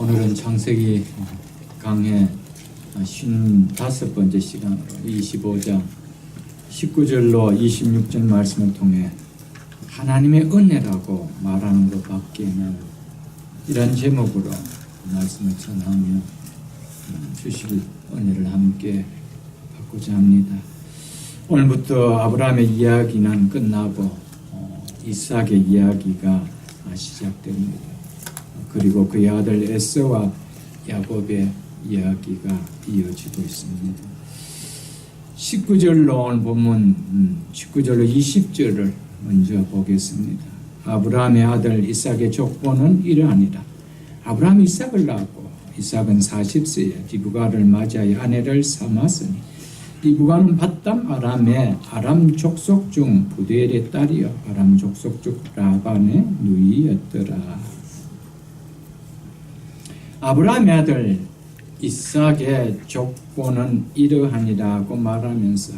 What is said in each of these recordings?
오늘은 창세기 강의 55번째 시간으로 25장 19절로 26절 말씀을 통해 하나님의 은혜라고 말하는 것 밖에는 이런 제목으로 말씀을 전하며 주실 은혜를 함께 받고자 합니다. 오늘부터 아브라함의 이야기는 끝나고 이삭의 이야기가 시작됩니다. 그리고 그의 아들 에서와 야곱의 이야기가 이어지고 있습니다. 19절로 오늘 본문 19절로 20절을 먼저 보겠습니다. 아브라함의 아들 이삭의 족보는 이러하니라. 아브라함이 이삭을 낳았고 이삭은 40세에 리브가를 맞이하여 아내를 삼았으니 리브가는 밧담 아람의 아람 족속 중 부델의 딸이요 아람 족속 중 라반의 누이였더라. 아브라함의 아들 이삭의 족보는 이러하니라고 말하면서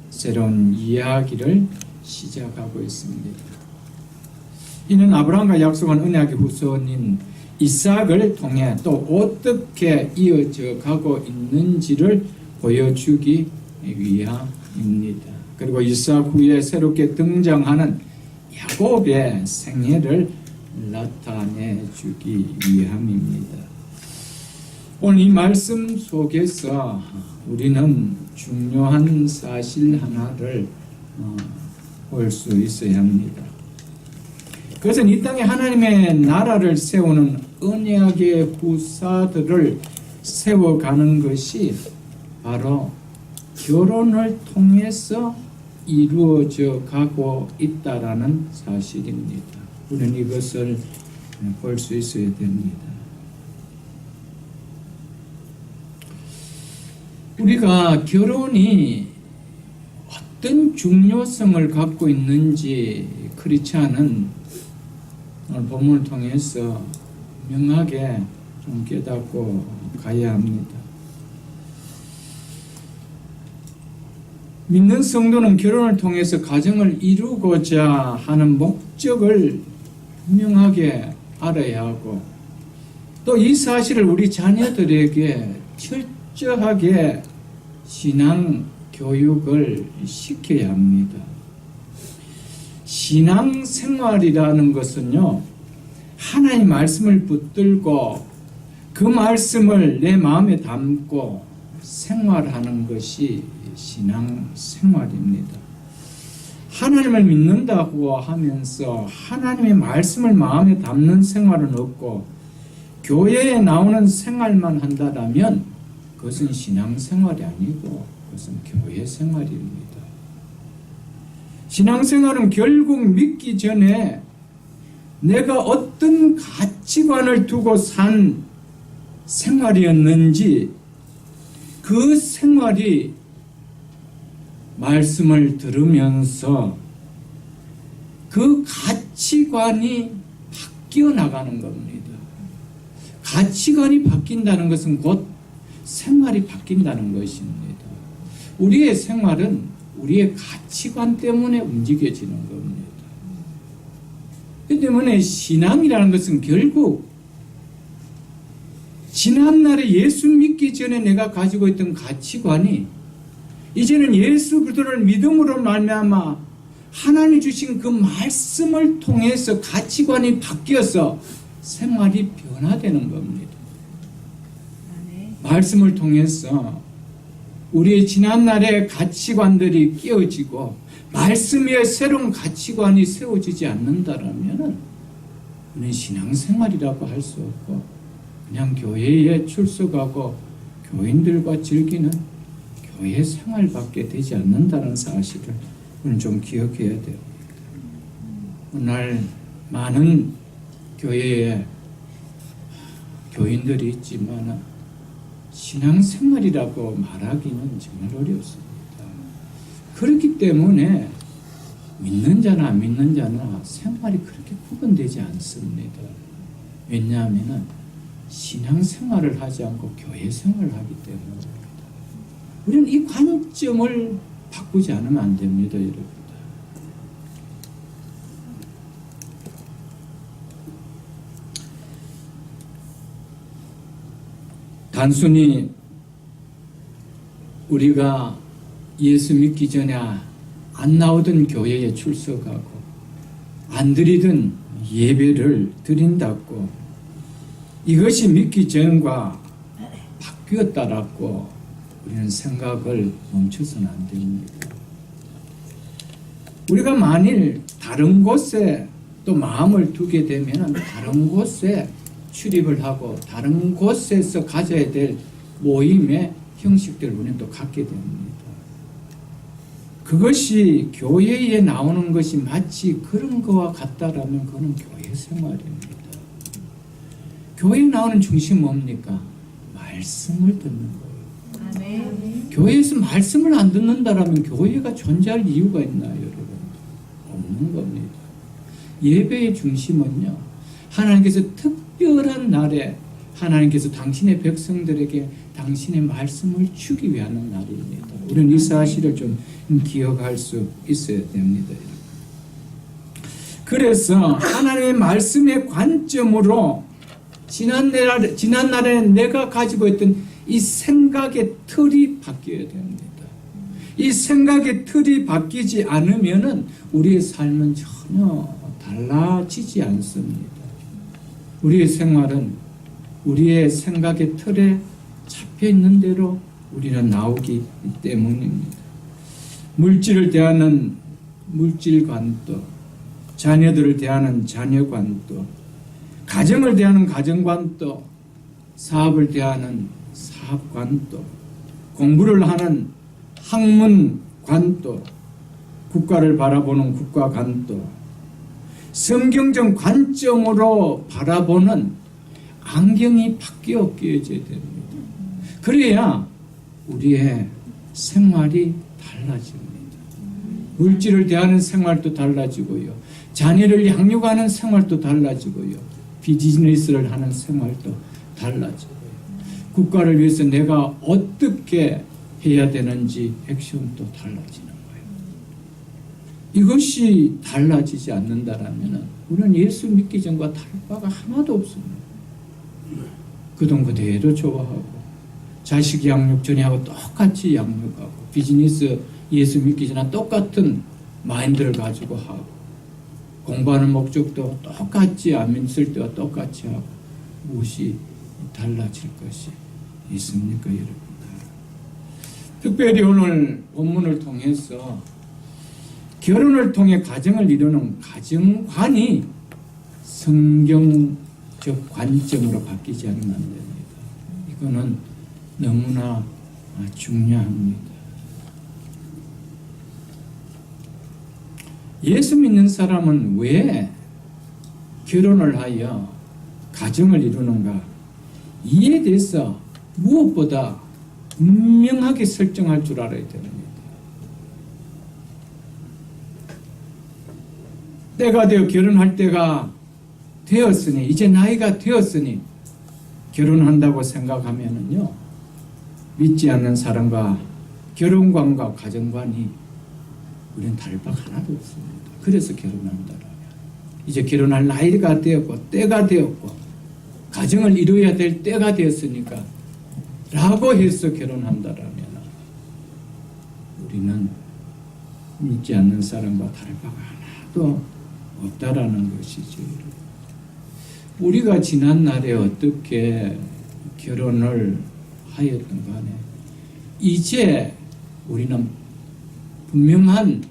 새로운 이야기를 시작하고 있습니다. 이는 아브라함과 약속한 언약의 후손인 이삭을 통해 또 어떻게 이어져 가고 있는지를 보여주기 위함입니다. 그리고 이삭 후에 새롭게 등장하는 야곱의 생애를 나타내주기 위함입니다. 오늘 이 말씀 속에서 우리는 중요한 사실 하나를 볼 수 있어야 합니다. 그것은 이 땅에 하나님의 나라를 세우는 언약의 후사들을 세워가는 것이 바로 결혼을 통해서 이루어져 가고 있다라는 사실입니다. 우리는 이것을 볼 수 있어야 됩니다. 우리가 결혼이 어떤 중요성을 갖고 있는지 크리스찬은 오늘 본문을 통해서 명하게 좀 깨닫고 가야 합니다. 믿는 성도는 결혼을 통해서 가정을 이루고자 하는 목적을 분명하게 알아야 하고 또 이 사실을 우리 자녀들에게 철저하게 신앙 교육을 시켜야 합니다. 신앙 생활이라는 것은요, 하나님 말씀을 붙들고 그 말씀을 내 마음에 담고 생활하는 것이 신앙 생활입니다. 하나님을 믿는다고 하면서 하나님의 말씀을 마음에 담는 생활은 없고 교회에 나오는 생활만 한다면 그것은 신앙생활이 아니고 그것은 교회 생활입니다. 신앙생활은 결국 믿기 전에 내가 어떤 가치관을 두고 산 생활이었는지 그 생활이 말씀을 들으면서 그 가치관이 바뀌어 나가는 겁니다. 가치관이 바뀐다는 것은 곧 생활이 바뀐다는 것입니다. 우리의 생활은 우리의 가치관 때문에 움직여지는 겁니다. 그 때문에 신앙이라는 것은 결국 지난날에 예수 믿기 전에 내가 가지고 있던 가치관이 이제는 예수 그리스도를 믿음으로 말미암아 하나님이 주신 그 말씀을 통해서 가치관이 바뀌어서 생활이 변화되는 겁니다. 말씀을 통해서 우리의 지난날의 가치관들이 깨어지고 말씀 위에 새로운 가치관이 세워지지 않는다면 우리는 신앙생활이라고 할 수 없고 그냥 교회에 출석하고 교인들과 즐기는 교회 생활밖에 되지 않는다는 사실을 우리는 좀 기억해야 됩니다. 오늘 많은 교회에 교인들이 있지만 신앙생활이라고 말하기는 정말 어렵습니다. 그렇기 때문에 믿는 자나 안 믿는 자나 생활이 그렇게 구분되지 않습니다. 왜냐하면 신앙생활을 하지 않고 교회 생활을 하기 때문입니다. 우리는 이 관점을 바꾸지 않으면 안 됩니다, 여러분. 단순히 우리가 예수 믿기 전에 안 나오던 교회에 출석하고 안 드리던 예배를 드린다고 이것이 믿기 전과 바뀌었다라고 우리는 생각을 멈춰서는 안 됩니다. 우리가 만일 다른 곳에 또 마음을 두게 되면 다른 곳에 출입을 하고 다른 곳에서 가져야 될 모임의 형식들을 우리는 또 갖게 됩니다. 그것이 교회에 나오는 것이 마치 그런 거와 같다라면 그건 교회 생활입니다. 교회에 나오는 중심은 뭡니까? 말씀을 듣는 거예요. 아멘. 교회에서 말씀을 안 듣는다라면 교회가 존재할 이유가 있나요, 여러분? 없는 겁니다. 예배의 중심은요, 하나님께서 특별한 날에 하나님께서 당신의 백성들에게 당신의 말씀을 주기 위한 날입니다. 우리는 이 사실을 좀 기억할 수 있어야 됩니다. 그래서 하나님의 말씀의 관점으로 지난날에 내가 가지고 있던 이 생각의 틀이 바뀌어야 됩니다. 이 생각의 틀이 바뀌지 않으면 우리의 삶은 전혀 달라지지 않습니다. 우리의 생활은 우리의 생각의 틀에 잡혀있는 대로 우리는 나오기 때문입니다. 물질을 대하는 물질관도, 자녀들을 대하는 자녀관도, 가정을 대하는 가정관도, 사업을 대하는 사업관도, 공부를 하는 학문관도, 국가를 바라보는 국가관도, 성경적 관점으로 바라보는 안경이 바뀌어야 됩니다. 그래야 우리의 생활이 달라집니다. 물질을 대하는 생활도 달라지고요. 자녀를 양육하는 생활도 달라지고요. 비즈니스를 하는 생활도 달라지고요. 국가를 위해서 내가 어떻게 해야 되는지 액션도 달라지는 거예요. 이것이 달라지지 않는다라면 우리는 예수 믿기 전과 다를 바가 하나도 없습니다. 그동 그대로 좋아하고 자식 양육 전에하고 똑같이 양육하고 비즈니스 예수 믿기 전에 똑같은 마인드를 가지고 하고 공부하는 목적도 똑같이 안 믿을 때와 똑같이 하고 무엇이 달라질 것이 있습니까, 여러분? 특별히 오늘 본문을 통해서 결혼을 통해 가정을 이루는 가정관이 성경적 관점으로 바뀌지 않으면 안 됩니다. 이거는 너무나 중요합니다. 예수 믿는 사람은 왜 결혼을 하여 가정을 이루는가? 이에 대해서 무엇보다 분명하게 설정할 줄 알아야 됩니다. 때가 되어 결혼할 때가 되었으니, 이제 나이가 되었으니 결혼한다고 생각하면은요, 믿지 않는 사람과 결혼관과 가정관이 우리는 다를 바가 하나도 없습니다. 그래서 결혼한다라면 이제 결혼할 나이가 되었고 때가 되었고 가정을 이루어야 될 때가 되었으니까 라고 해서 결혼한다라면 우리는 믿지 않는 사람과 다를 바가 하나도 없다라는 것이죠. 우리가 지난 날에 어떻게 결혼을 하였던 간에 이제 우리는 분명한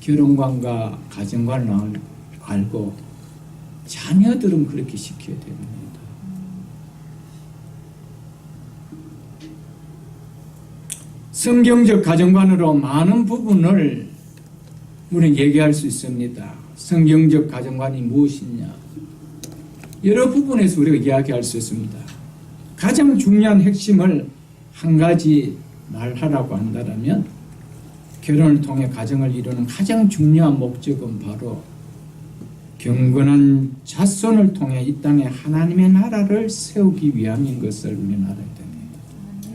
결혼관과 가정관을 알고 자녀들은 그렇게 시켜야 됩니다. 성경적 가정관으로 많은 부분을 우리는 얘기할 수 있습니다. 성경적 가정관이 무엇이냐? 여러 부분에서 우리가 이야기할 수 있습니다. 가장 중요한 핵심을 한 가지 말하라고 한다면 결혼을 통해 가정을 이루는 가장 중요한 목적은 바로 경건한 자손을 통해 이 땅에 하나님의 나라를 세우기 위함인 것을 우리는 알아야 됩니다.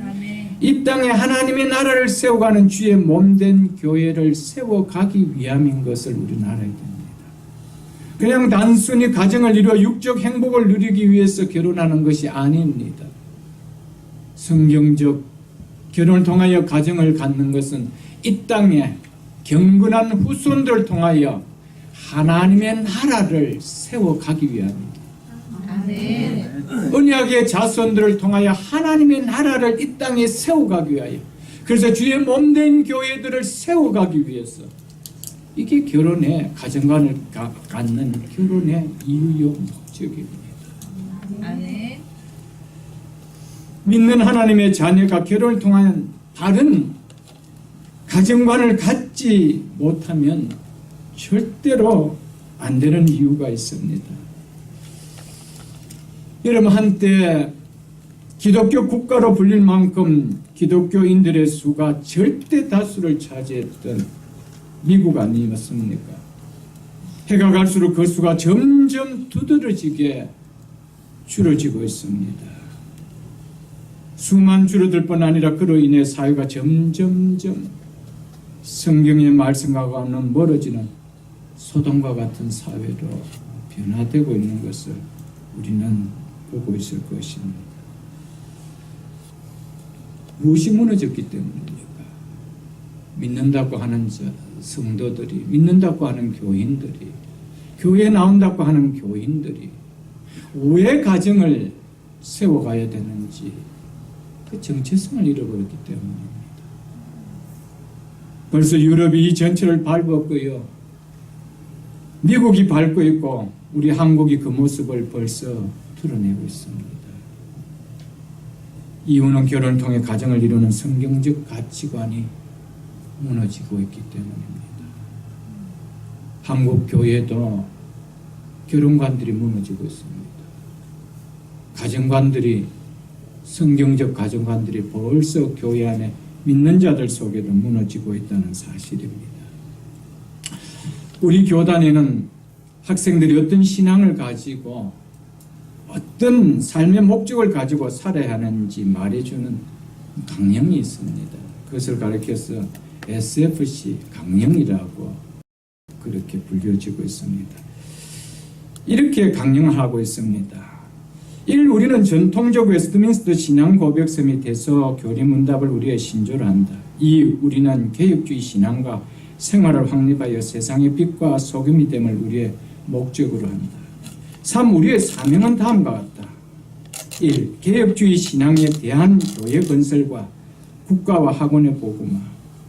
아멘. 이 땅에 하나님의 나라를 세워가는 주의 몸된 교회를 세워가기 위함인 것을 우리는 알아야 됩니다. 그냥 단순히 가정을 이루어 육적 행복을 누리기 위해서 결혼하는 것이 아닙니다. 성경적 결혼을 통하여 가정을 갖는 것은 이 땅에 경건한 후손들을 통하여 하나님의 나라를 세워가기 위함입니다. 아멘. 언약의 자손들을 통하여 하나님의 나라를 이 땅에 세워가기 위하여, 그래서 주의 몸된 교회들을 세워가기 위해서, 이게 결혼의 가정관을 갖는 결혼의 이유요 목적입니다. 아멘. 믿는 하나님의 자녀가 결혼을 통한 바른 가정관을 갖지 못하면 절대로 안 되는 이유가 있습니다. 여러분, 한때 기독교 국가로 불릴 만큼 기독교인들의 수가 절대 다수를 차지했던 미국 아니었습니까? 해가 갈수록 그 수가 점점 두드러지게 줄어지고 있습니다. 수만 줄어들 뿐 아니라 그로 인해 사회가 점점점 성경의 말씀과는 멀어지는 소돔과 같은 사회로 변화되고 있는 것을 우리는 보고 있을 것입니다. 무엇이 무너졌기 때문입니까? 믿는다고 하는 성도들이, 믿는다고 하는 교인들이, 교회에 나온다고 하는 교인들이 왜 가정을 세워가야 되는지 그 정체성을 잃어버렸기 때문입니다. 벌써 유럽이 이 전체를 밟았고요, 미국이 밟고 있고 우리 한국이 그 모습을 벌써 드러내고 있습니다. 이유는 결혼을 통해 가정을 이루는 성경적 가치관이 무너지고 있기 때문입니다. 한국 교회도 결혼관들이 무너지고 있습니다. 가정관들이, 성경적 가정관들이 벌써 교회 안에 믿는 자들 속에도 무너지고 있다는 사실입니다. 우리 교단에는 학생들이 어떤 신앙을 가지고 어떤 삶의 목적을 가지고 살아야 하는지 말해주는 강령이 있습니다. 그것을 가리켜서 SFC 강령이라고 그렇게 불려지고 있습니다. 이렇게 강령을 하고 있습니다. 1. 우리는 전통적 웨스트민스터 신앙 고백서 및에서 교리 문답을 우리의 신조로 한다. 2. 우리는 개혁주의 신앙과 생활을 확립하여 세상의 빛과 소금이 됨을 우리의 목적으로 한다. 3. 우리의 사명은 다음과 같다. 1. 개혁주의 신앙에 대한 교회 건설과 국가와 학원의 복음화.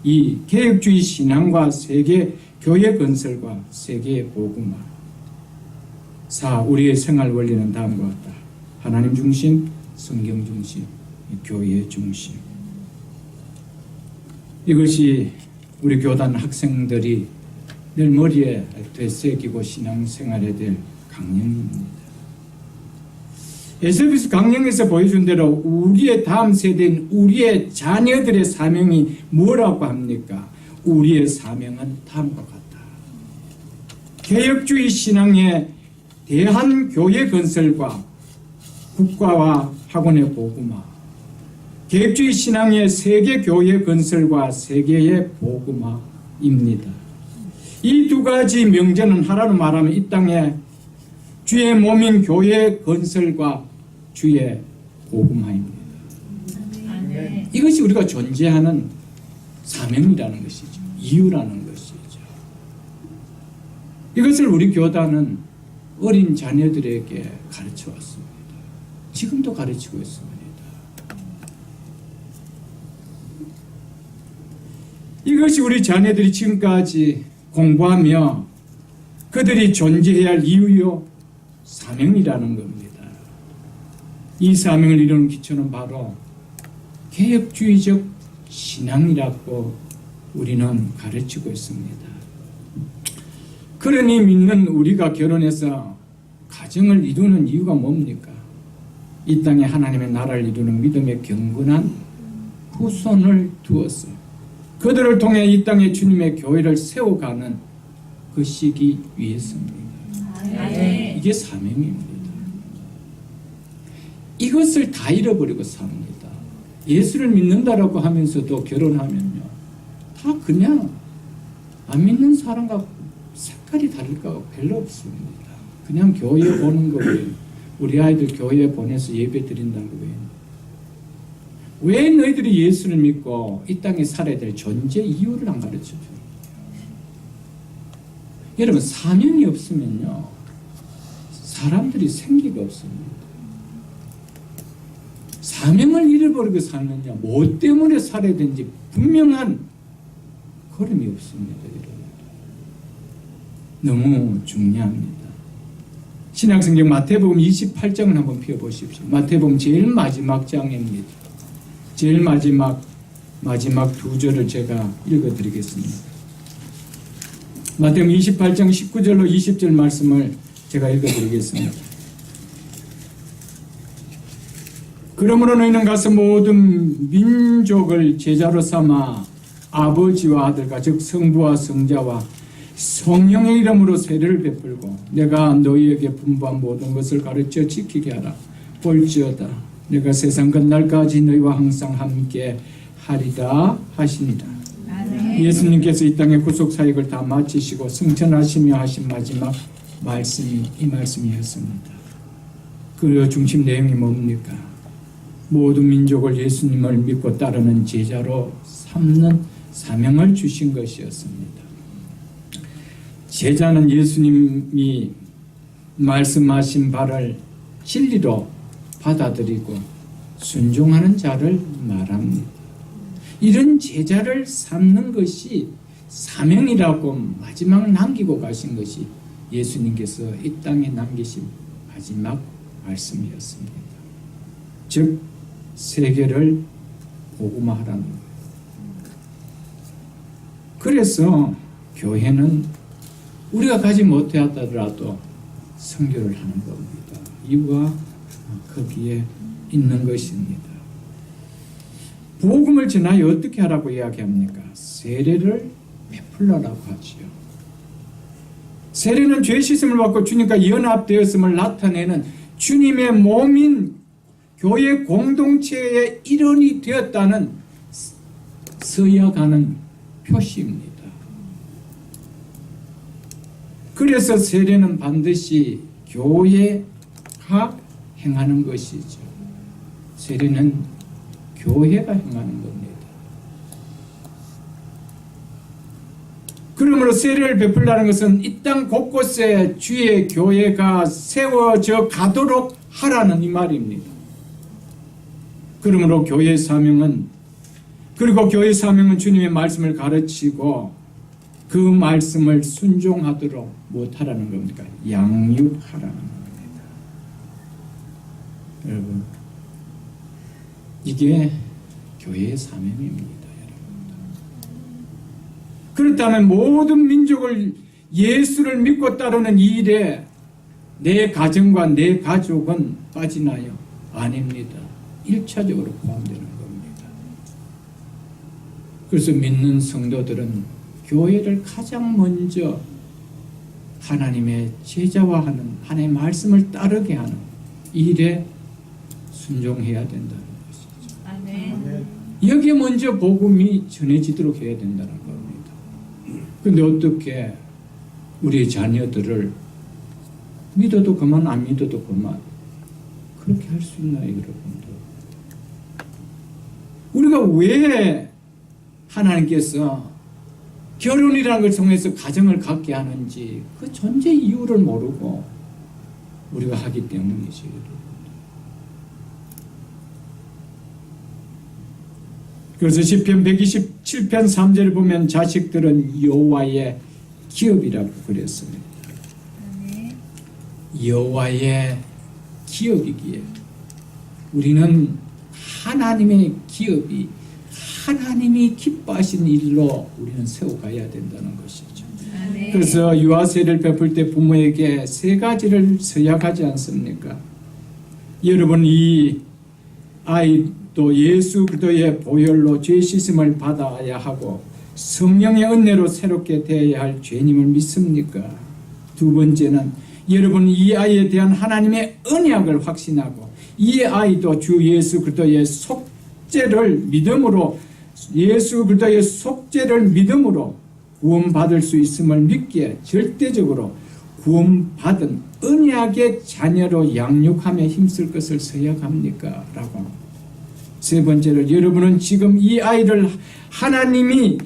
2. 개혁주의 신앙과 세계 교회 건설과 세계의 복음화. 4. 우리의 생활 원리는 다음과 같다. 하나님 중심, 성경 중심, 교회 중심. 이것이 우리 교단 학생들이 늘 머리에 되새기고 신앙생활에 될 강령입니다. 에스베스 강령에서 보여준 대로 우리의 다음 세대인 우리의 자녀들의 사명이 뭐라고 합니까? 우리의 사명은 다음과 같다. 개혁주의 신앙에 대한 교회 건설과 국가와 학원의 복음화, 개혁주의 신앙의 세계 교회 건설과 세계의 복음화입니다. 이 두 가지 명제는 하나로 말하면 이 땅에 주의 몸인 교회 건설과 주의 복음화입니다. 이것이 우리가 존재하는 사명이라는 것이죠. 이유라는 것이죠. 이것을 우리 교단은 어린 자녀들에게 가르쳐 왔습니다. 지금도 가르치고 있습니다. 이것이 우리 자녀들이 지금까지 공부하며 그들이 존재해야 할 이유요 사명이라는 겁니다. 이 사명을 이루는 기초는 바로 개혁주의적 신앙이라고 우리는 가르치고 있습니다. 그러니 믿는 우리가 결혼해서 가정을 이루는 이유가 뭡니까? 이 땅에 하나님의 나라를 이루는 믿음의 경건한 후손을 두어서 그들을 통해 이 땅에 주님의 교회를 세워가는 것이기 위해서입니다. 이게 사명입니다. 이것을 다 잃어버리고 삽니다. 예수를 믿는다라고 하면서도 결혼하면요, 다 그냥 안 믿는 사람과 색깔이 다를까 별로 없습니다. 그냥 교회 보는 거예요. 우리 아이들 교회에 보내서 예배 드린다는 거예요. 왜 너희들이 예수를 믿고 이 땅에 살아야 될 존재 이유를 안 가르쳐 줘요. 여러분, 사명이 없으면요, 사람들이 생기가 없습니다. 사명을 잃어버리고 살면요, 뭐 때문에 살아야 되는지 분명한 걸음이 없습니다. 여러분, 너무 중요합니다. 신약성경 마태복음 28장을 한번 펴보십시오. 마태복음 제일 마지막 장입니다. 제일 마지막 두 절을 제가 읽어드리겠습니다. 마태복음 28장 19절로 20절 말씀을 제가 읽어드리겠습니다. 그러므로 너희는 가서 모든 민족을 제자로 삼아 아버지와 아들과 즉 성부와 성자와 성령의 이름으로 세례를 베풀고 내가 너희에게 분부한 모든 것을 가르쳐 지키게 하라. 볼지어다 내가 세상 끝날까지 너희와 항상 함께 하리라 하시니라. 예수님께서 이 땅의 구속 사역을 다 마치시고 승천하시며 하신 마지막 말씀이 이 말씀이었습니다. 그 중심 내용이 뭡니까? 모든 민족을 예수님을 믿고 따르는 제자로 삼는 사명을 주신 것이었습니다. 제자는 예수님이 말씀하신 바를 진리로 받아들이고 순종하는 자를 말합니다. 이런 제자를 삼는 것이 사명이라고 마지막 남기고 가신 것이 예수님께서 이 땅에 남기신 마지막 말씀이었습니다. 즉 세계를 복음화하라는 거예요. 그래서 교회는 우리가 가지 못하더라도 선교를 하는 겁니다. 이유가 거기에 있는 것입니다. 복음을 전하여 어떻게 하라고 이야기합니까? 세례를 베풀라라고 하지요. 세례는 죄 씻음을 받고 주님과 연합되었음을 나타내는 주님의 몸인 교회 공동체의 일원이 되었다는 서약하는 표시입니다. 그래서 세례는 반드시 교회가 행하는 것이죠. 세례는 교회가 행하는 겁니다. 그러므로 세례를 베풀라는 것은 이 땅 곳곳에 주의 교회가 세워져 가도록 하라는 이 말입니다. 그러므로 교회의 사명은 주님의 말씀을 가르치고 그 말씀을 순종하도록 못하라는 겁니까? 양육하라는 겁니다. 여러분, 이게 교회의 사명입니다. 그렇다면 모든 민족을 예수를 믿고 따르는 이 일에 내 가정과 내 가족은 빠지나요? 아닙니다. 1차적으로 포함되는 겁니다. 그래서 믿는 성도들은 교회를 가장 먼저 하나님의 제자화하는 하나님의 말씀을 따르게 하는 일에 순종해야 된다는 것이죠. 아멘. 여기에 먼저 복음이 전해지도록 해야 된다는 겁니다. 그런데 어떻게 우리의 자녀들을 믿어도 그만 안 믿어도 그만 그렇게 할 수 있나요, 여러분들? 우리가 왜 하나님께서 결혼이라는 걸 통해서 가정을 갖게 하는지 그 존재 이유를 모르고 우리가 하기 때문이죠. 그래서 시편 127편 3절을 보면 자식들은 여호와의 기업이라고 그랬습니다. 여호와의 기업이기에 우리는 하나님의 기업이 하나님이 기뻐하신 일로 우리는 세워가야 된다는 것이죠. 아멘. 그래서 유아세를 베풀 때 부모에게 세 가지를 서약하지 않습니까? 여러분, 이 아이도 예수 그리스도의 보혈로 죄 씻음을 받아야 하고 성령의 은혜로 새롭게 되어야 할 죄님을 믿습니까? 두 번째는 여러분, 이 아이에 대한 하나님의 언약을 확신하고 이 아이도 주 예수 그리스도의 속죄를 믿음으로 예수 그리스도의 속죄를 믿음으로 구원받을 수 있음을 믿기에 절대적으로 구원받은 언약의 자녀로 양육함에 힘쓸 것을 서약합니까? 라고 세 번째로 여러분은 지금 이 아이를 하나님이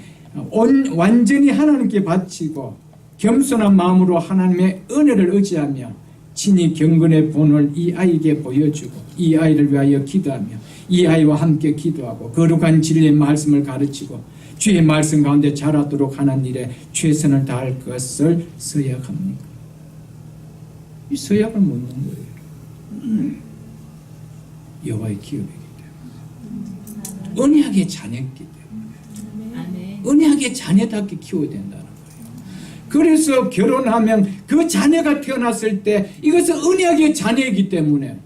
완전히 하나님께 바치고 겸손한 마음으로 하나님의 은혜를 의지하며 친히 경건의 본을 이 아이에게 보여주고 이 아이를 위하여 기도하며 이 아이와 함께 기도하고 거룩한 진리의 말씀을 가르치고 주의 말씀 가운데 자라도록 하는 일에 최선을 다할 것을 서약합니까? 이 서약을 묻는 거예요. 여호와의 기업이기 때문에, 언약의 자녀이기 때문에, 언약의 자녀답게 키워야 된다는 거예요. 그래서 결혼하면 그 자녀가 태어났을 때 이것은 언약의 자녀이기 때문에,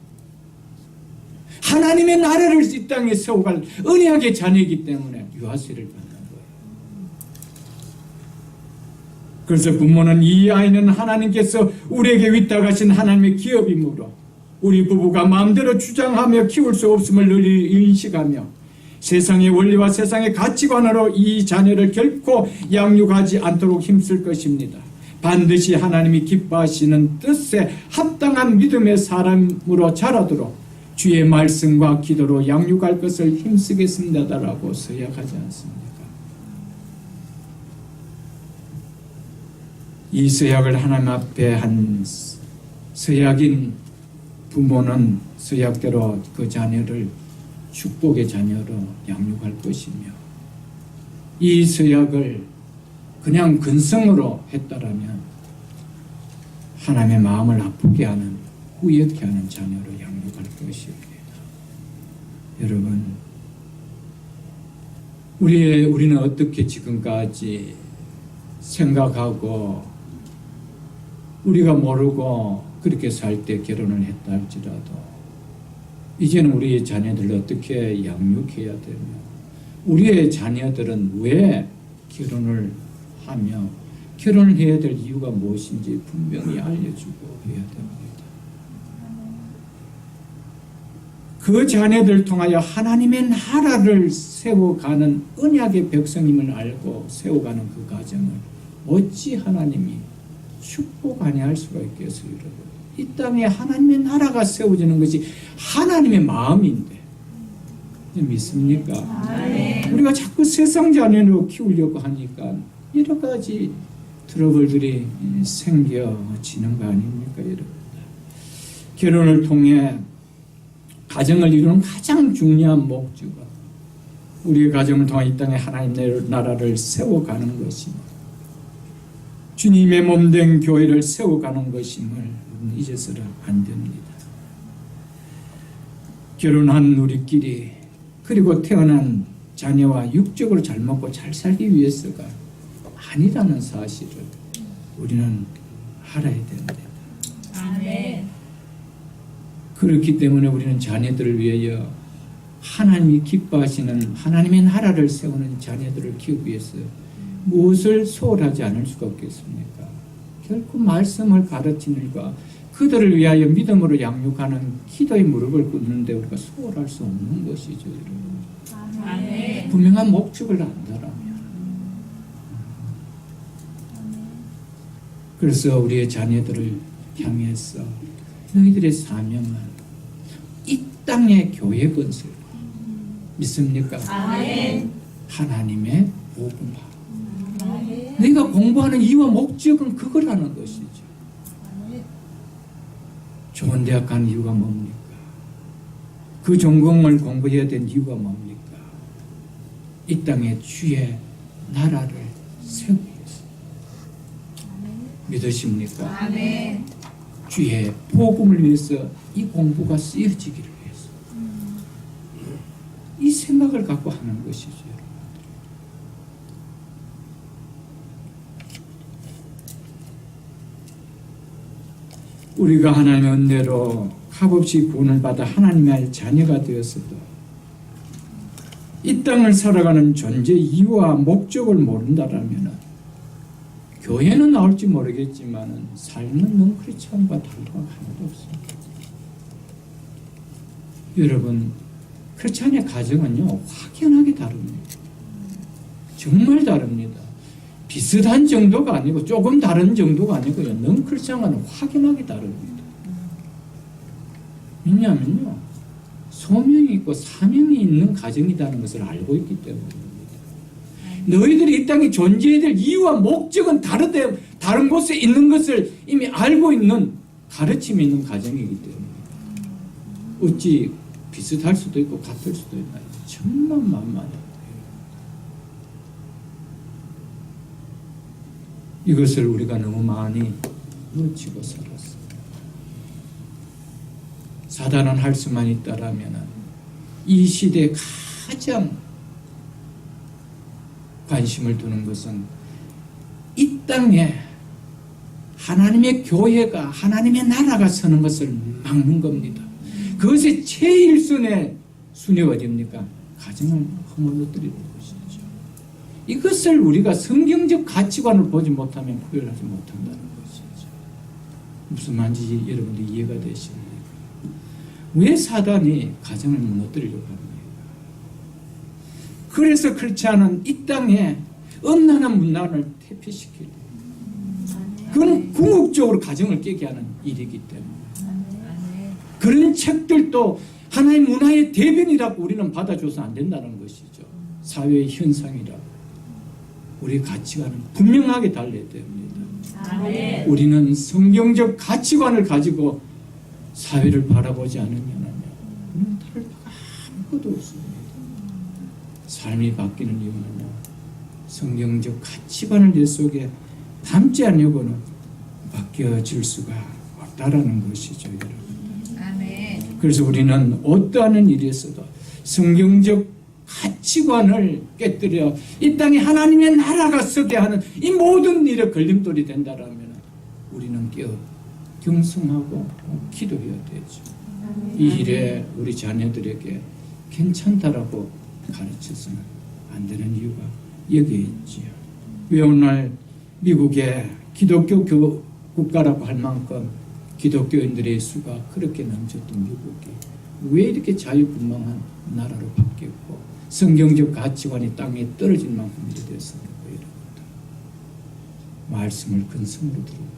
하나님의 나라를 이 땅에 세워갈 언약의 자녀이기 때문에 유아세를 받는 거예요. 그래서 부모는 이 아이는 하나님께서 우리에게 위탁하신 하나님의 기업이므로 우리 부부가 마음대로 주장하며 키울 수 없음을 늘 인식하며 세상의 원리와 세상의 가치관으로 이 자녀를 결코 양육하지 않도록 힘쓸 것입니다. 반드시 하나님이 기뻐하시는 뜻에 합당한 믿음의 사람으로 자라도록 주의 말씀과 기도로 양육할 것을 힘쓰겠습니다라고 서약하지 않습니까? 이 서약을 하나님 앞에 한 서약인 부모는 서약대로 그 자녀를 축복의 자녀로 양육할 것이며, 이 서약을 그냥 근성으로 했다라면 하나님의 마음을 아프게 하는, 후회케 하는 자녀로 양육할 것입니다. 여러분, 우리는 어떻게 지금까지 생각하고 우리가 모르고 그렇게 살 때 결혼을 했다 할지라도 이제는 우리의 자녀들을 어떻게 양육해야 되며, 우리의 자녀들은 왜 결혼을 하며 결혼을 해야 될 이유가 무엇인지 분명히 알려주고 해야 됩니다. 그 자녀들을 통하여 하나님의 나라를 세워가는 언약의 백성임을 알고 세워가는 그 과정을 어찌 하나님이 축복 아니할 수가 있겠어요, 여러분? 이 땅에 하나님의 나라가 세워지는 것이 하나님의 마음인데 믿습니까? 우리가 자꾸 세상 자녀로 키우려고 하니까 여러 가지 트러블들이 생겨지는 거 아닙니까, 여러분? 결혼을 통해 가정을 이루는 가장 중요한 목적은 우리의 가정을 통해 이 땅에 하나님의 나라를 세워가는 것입니다. 주님의 몸된 교회를 세워가는 것임을 잊어서는 안 됩니다. 결혼한 우리끼리, 그리고 태어난 자녀와 육적으로 잘 먹고 잘 살기 위해서가 아니라는 사실을 우리는 알아야 됩니다. 아멘. 그렇기 때문에 우리는 자녀들을 위하여 하나님이 기뻐하시는 하나님의 나라를 세우는 자녀들을 키우기 위해서 무엇을 소홀하지 않을 수가 없겠습니까? 결코 말씀을 가르치는 일과 그들을 위하여 믿음으로 양육하는 기도의 무릎을 꿇는데 우리가 소홀할 수 없는 것이죠, 여러분. 아멘. 분명한 목적을 안다라면. 그래서 우리의 자녀들을 향해서 너희들의 사명은 이 땅의 교회 건설, 믿습니까? 아멘. 하나님의 복음화. 네가 공부하는 이유와 목적은 그거라는 것이죠. 좋은 대학 간 이유가 뭡니까? 그 전공을 공부해야 된 이유가 뭡니까? 이 땅에 주의 나라를 세우기 위해서. 믿으십니까? 아멘. 주의 복음을 위해서 이 공부가 쓰여지기를 위해서. 이 생각을 갖고 하는 것이죠. 우리가 하나님의 은혜로 값없이 구원을 받아 하나님의 자녀가 되었어도 이 땅을 살아가는 존재 이유와 목적을 모른다라면 교회는 나올지 모르겠지만 삶은 넌 크리스천과 다른 거 하나도 없습니다. 여러분, 크리스천의 가정은요 확연하게 다릅니다. 정말 다릅니다. 비슷한 정도가 아니고 조금 다른 정도가 아니고요. 넌 크리스천과는 확연하게 다릅니다. 왜냐하면요, 소명이 있고 사명이 있는 가정이라는 것을 알고 있기 때문입니다. 너희들이 이 땅에 존재해야 될 이유와 목적은 다른 곳에 있는 것을 이미 알고 있는 가르침이 있는 가정이기 때문에 어찌 비슷할 수도 있고 같을 수도 있나요? 천만만만해요. 이것을 우리가 너무 많이 놓치고 살았습니다. 사단은 할 수만 있다라면 이 시대에 가장 관심을 두는 것은 이 땅에 하나님의 교회가 하나님의 나라가 서는 것을 막는 겁니다. 그것의 최일선의 순위가 어디입니까? 가정을 허물어뜨리는 것이죠. 이것을 우리가 성경적 가치관을 보지 못하면 구별하지 못한다는 것이죠. 무슨 말인지 여러분들이 이해가 되십니까? 왜 사단이 가정을 무너뜨리려고 합니까? 그래서 그렇지 않은 이 땅에 음란한 문화를 퇴피시키려. 그건 궁극적으로 가정을 깨게 하는 일이기 때문에. 그런 책들도 하나의 문화의 대변이라고 우리는 받아줘서 안 된다는 것이죠. 사회의 현상이라고. 우리 가치관은 분명하게 달라야 됩니다. 우리는 성경적 가치관을 가지고 사회를 바라보지 않으면 우리는 다를 바가 아무것도 없습니다. 삶이 바뀌는 이유는 성경적 가치관을 내 속에 담지 않으려고는 바뀌어질 수가 없다라는 것이죠, 여러분. 그래서 우리는 어떠한 일에서도 성경적 가치관을 깨뜨려 이 땅에 하나님의 나라가 서게 하는 이 모든 일에 걸림돌이 된다라면 우리는 경성하고 기도해야 되죠. 이 일에 우리 자녀들에게 괜찮다라고 가르쳐서는 안 되는 이유가 여기에 있지요. 왜 오늘 미국의 기독교 국가라고 할 만큼 기독교인들의 수가 그렇게 넘쳤던 미국이 왜 이렇게 자유분방한 나라로 바뀌었고 성경적 가치관이 땅에 떨어진 만큼 일이 됐습니까? 여러분들 말씀을 근성으로 들은 거예요.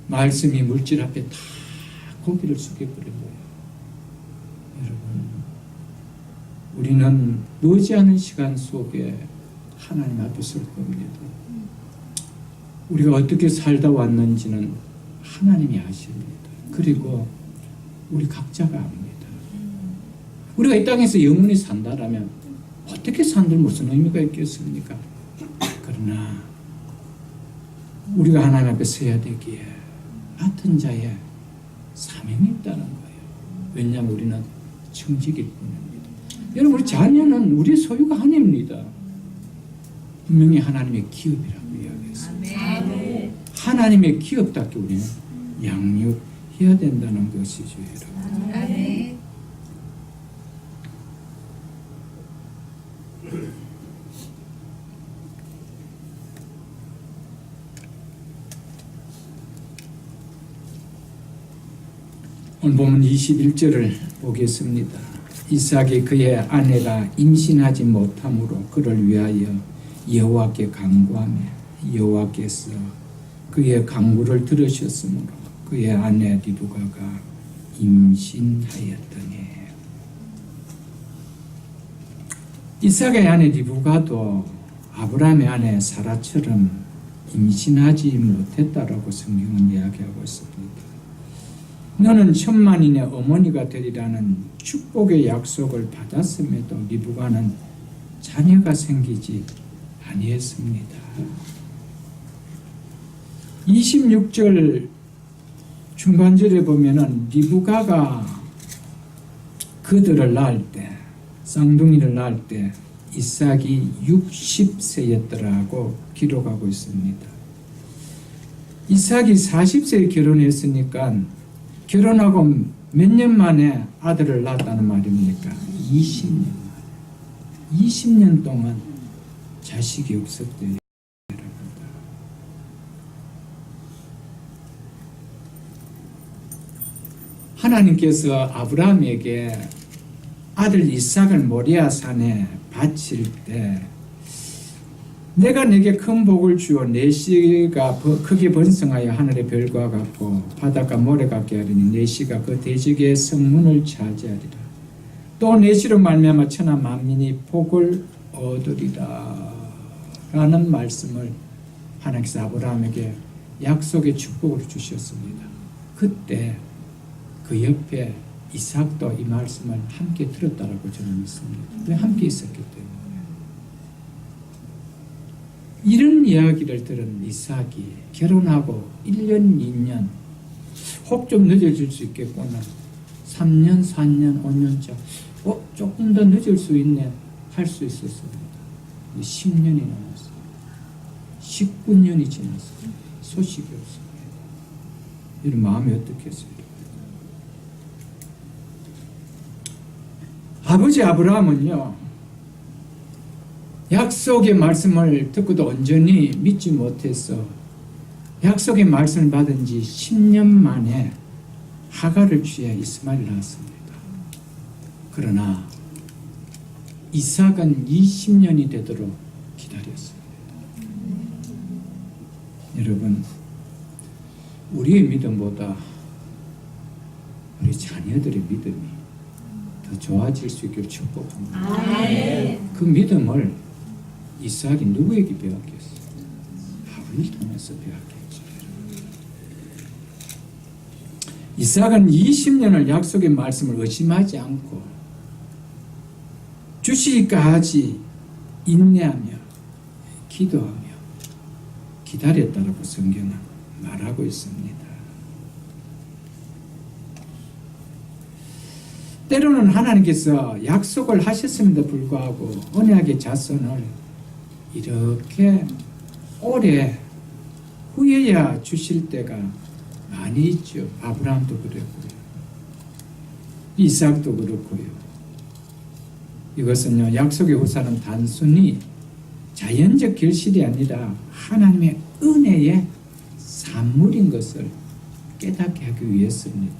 말씀이 물질 앞에 다 고개를 숙여버린 거예요. 여러분, 우리는 머지않은 시간 속에 하나님 앞에 설 겁니다. 우리가 어떻게 살다 왔는지는 하나님이 아십니다. 그리고 우리 각자가 압니다. 우리가 이 땅에서 영원히 산다라면 어떻게 산들 무슨 의미가 있겠습니까? 그러나 우리가 하나님 앞에 서야 되기에 맡은 자의 사명이 있다는 거예요. 왜냐하면 우리는 청직일 뿐입니다. 여러분, 우리 자녀는 우리 소유가 아닙니다. 분명히 하나님의 기업이라고 이야기했습니다. 하나님의 기업답게 우리는 양육해야 된다는 것이죠, 여러분. 아멘. 오늘 보면 21절을 보겠습니다. 이삭이 그의 아내가 임신하지 못함으로 그를 위하여 여호와께 간구하며 여호와께서 그의 간구를 들으셨으므로 그의 아내 리브가가 임신하였더니. 이삭의 아내 리브가도 아브라함의 아내 사라처럼 임신하지 못했다라고 성경은 이야기하고 있습니다. 너는 천만인의 어머니가 되리라는 축복의 약속을 받았음에도 리브가는 자녀가 생기지 아니했습니다. 26절 중간절에 보면은 리브가가 그들을 낳을 때, 쌍둥이를 낳을 때 이삭이 60세였더라고 기록하고 있습니다. 이삭이 40세에 결혼했으니까 결혼하고 몇 년 만에 아들을 낳았다는 말입니까? 20년 만에. 20년 동안 자식이 없었대요. 하나님께서 아브라함에게 아들 이삭을 모리아 산에 바칠 때 내가 내게 큰 복을 주어 내 씨가 크게 번성하여 하늘의 별과 같고 바닷가 모래 같게 하리니 내 씨가 그 대지의 성문을 차지하리라. 또 내 씨로 말미암아 천하 만민이 복을 얻으리라 라는 말씀을 하나님께서 아브라함에게 약속의 축복을 주셨습니다. 그때 그 옆에 이삭도 이 말씀을 함께 들었다라고 저는 믿습니다. 왜 함께 있었기 때문에. 이런 이야기를 들은 이삭이 결혼하고 1년, 2년 혹 좀 늦어질 수 있겠구나. 3년, 4년, 5년차 조금 더 늦을 수 있네 할 수 있었습니다. 10년이 남았어요. 19년이 지났어요. 소식이 없습니다. 이런 마음이 어떻겠어요? 아버지 아브라함은요, 약속의 말씀을 듣고도 온전히 믿지 못해서 약속의 말씀을 받은 지 10년 만에 하갈을 취해 이스마엘을 낳았습니다. 그러나 이삭은 20년이 되도록 기다렸습니다. 여러분, 우리의 믿음보다 우리 자녀들의 믿음이 더 좋아질 수 있기를 축복합니다. 아멘. 그 믿음을 이삭이 누구에게 배웠겠어요? 아버지를 통해서 배웠겠죠. 이삭은 20년을 약속의 말씀을 의심하지 않고 주시기까지 인내하며 기도하며 기다렸다라고 성경은 말하고 있습니다. 때로는 하나님께서 약속을 하셨음에도 불구하고 언약의 자손을 이렇게 오래 후에야 주실 때가 많이 있죠. 아브라함도 그랬고요. 이삭도 그렇고요. 이것은요, 약속의 후사는 단순히 자연적 결실이 아니라 하나님의 은혜의 산물인 것을 깨닫게 하기 위해서입니다.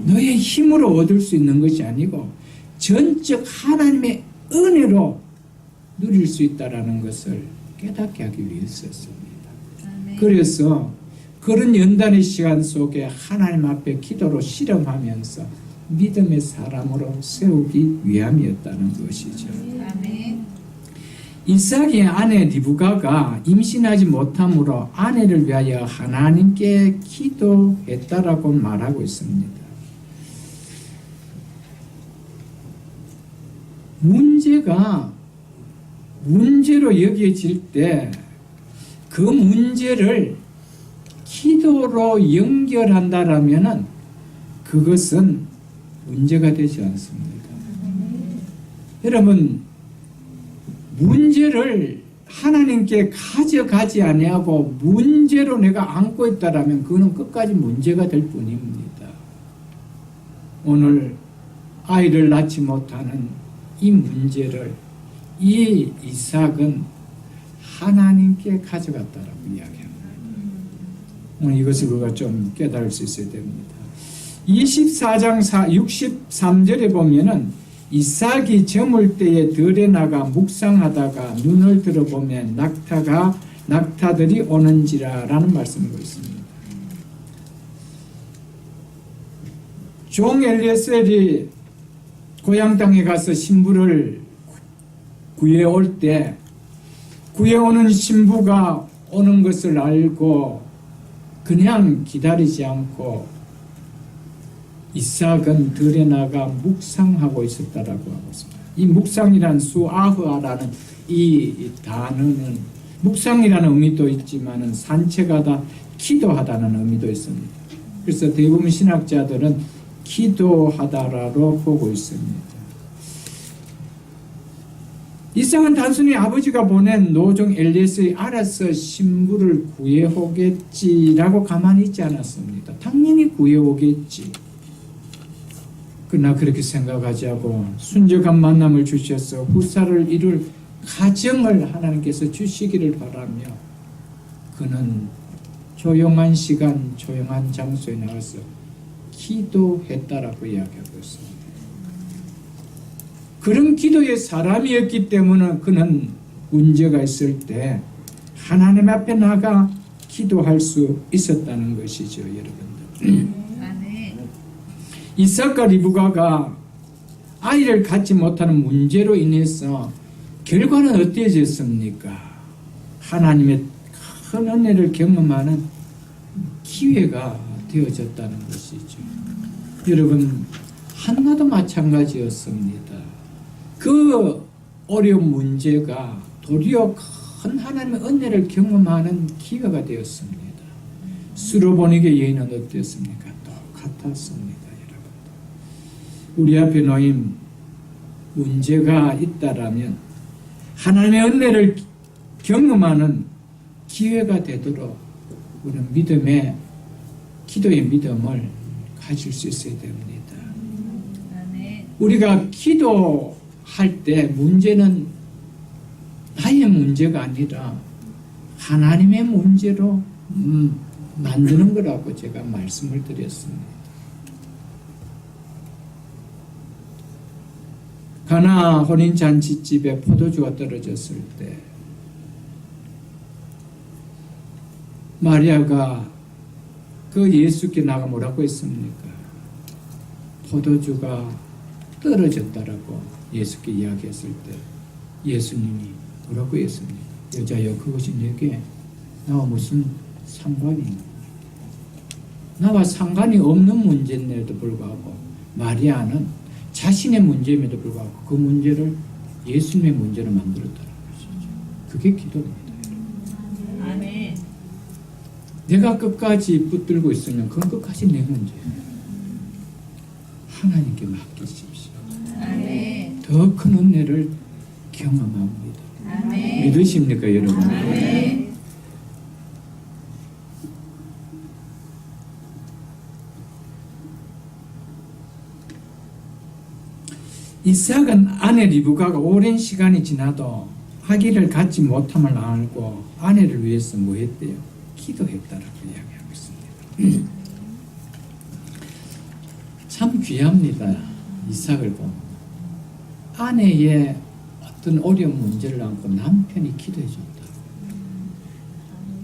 너의 힘으로 얻을 수 있는 것이 아니고 전적 하나님의 은혜로 누릴 수 있다는 것을 깨닫게 하기 위해서였습니다. 그래서 그런 연단의 시간 속에 하나님 앞에 기도로 실험하면서 믿음의 사람으로 세우기 위함이었다는 것이죠. 아멘. 이삭의 아내 리브가가 임신하지 못함으로 아내를 위하여 하나님께 기도했다라고 말하고 있습니다. 문제가 문제로 여겨질 때 그 문제를 기도로 연결한다라면은 그것은 문제가 되지 않습니다. 여러분, 문제를 하나님께 가져가지 아니하고 문제로 내가 안고 있다라면 그는 끝까지 문제가 될 뿐입니다. 오늘 아이를 낳지 못하는 이 문제를 이 이삭은 하나님께 가져갔다라고 이야기합니다. 오늘 이것을 우리가 좀 깨달을 수 있어야 됩니다. 24장 63절에 보면은 이삭이 저물 때에 들에 나가 묵상하다가 눈을 들어보면 낙타들이 오는지라 라는 말씀을 있습니다. 종 엘리에셀이 고향 땅에 가서 신부를 구해올 때 구해오는 신부가 오는 것을 알고 그냥 기다리지 않고 이삭은 들에 나가 묵상하고 있었다라고 하고 있습니다. 이 묵상이란 수아흐아라는 이 단어는 묵상이라는 의미도 있지만은 산책하다, 기도하다는 의미도 있습니다. 그래서 대부분 신학자들은 기도하다라고 보고 있습니다. 이삭은 단순히 아버지가 보낸 노종 엘리에셀이 알아서 신부를 구해오겠지라고 가만히 있지 않았습니다. 당연히 구해오겠지. 그러나 그렇게 생각하지 않고 순적한 만남을 주셔서 후사를 이룰 가정을 하나님께서 주시기를 바라며 그는 조용한 시간, 조용한 장소에 나가서 기도했다라고 이야기하고 있습니다. 그런 기도의 사람이었기 때문에 그는 문제가 있을 때 하나님 앞에 나가 기도할 수 있었다는 것이죠, 여러분들. 아멘. 이삭과 리브가가 아이를 갖지 못하는 문제로 인해서 결과는 어때졌습니까? 하나님의 큰 은혜를 경험하는 기회가 되어졌다는 것이죠. 여러분, 한나도 마찬가지였습니다. 그 어려운 문제가 도리어 큰 하나님의 은혜를 경험하는 기회가 되었습니다. 수로보니게 여인은 어땠습니까? 똑같았습니다, 여러분. 우리 앞에 놓인 문제가 있다라면 하나님의 은혜를 경험하는 기회가 되도록 우리는 기도의 믿음을 가질 수 있어야 됩니다. 아멘. 우리가 기도할 때 문제는 나의 문제가 아니라 하나님의 문제로 만드는 거라고 제가 말씀을 드렸습니다. 가나 혼인잔치집에 포도주가 떨어졌을 때 마리아가 그 예수께 나가 뭐라고 했습니까? 포도주가 떨어졌다라고 예수께 이야기했을 때 예수님이 뭐라고 했습니까? 여자여, 그것이 내게 나와 무슨 상관이 있나? 나와 상관이 없는 문제임에도 불구하고 마리아는 자신의 문제임에도 불구하고 그 문제를 예수님의 문제로 만들었다는 것이죠. 그게 기도입니다. 아멘. 내가 끝까지 붙들고 있으면 그건 끝까지 내 문제예요. 하나님께 맡기십시오. 아멘. 더 큰 은혜를 경험합니다. 아멘. 믿으십니까, 여러분? 아멘. 이삭은 아내 리브가가 오랜 시간이 지나도 아기를 갖지 못함을 알고 아내를 위해서 뭐 했대요? 기도했다라고 이야기하고 있습니다. 참 귀합니다. 이삭을 보면 아내의 어떤 어려운 문제를 안고 남편이 기도해 줬다.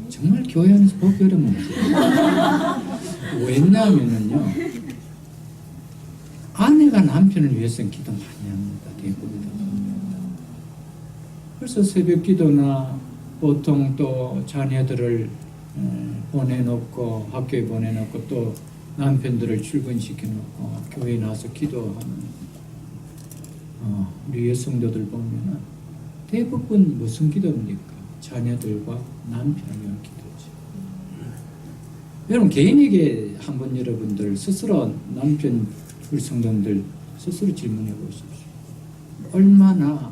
정말 교회 안에서 보기 어려운 문제예요. 왜냐하면요, 아내가 남편을 위해서는 기도 많이 합니다. 대부분. 그래서 새벽 기도나 보통 또 자녀들을 보내놓고 학교에 보내놓고 또 남편들을 출근시켜놓고 교회에 나와서 기도하는 우리 여성도들 보면은 대부분 무슨 기도입니까? 자녀들과 남편을 위한 기도죠. 여러분, 개인에게 한번 여러분들 스스로 남편 우리 성도들 스스로 질문해 보십시오. 얼마나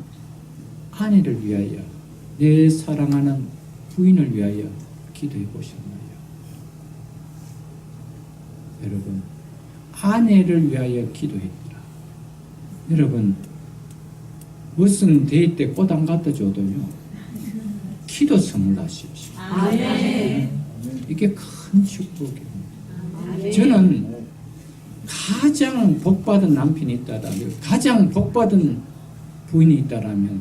아내를 위하여, 내 사랑하는 부인을 위하여 기도해 보셨나요? 여러분, 아내를 위하여 기도했더라. 여러분, 무슨 데이트 때 꽃 안 갖다 줘도요, 기도 선물하십시오. 아멘. 이게 큰 축복입니다. 아멘. 저는 가장 복받은 남편이 있다라면, 가장 복받은 부인이 있다라면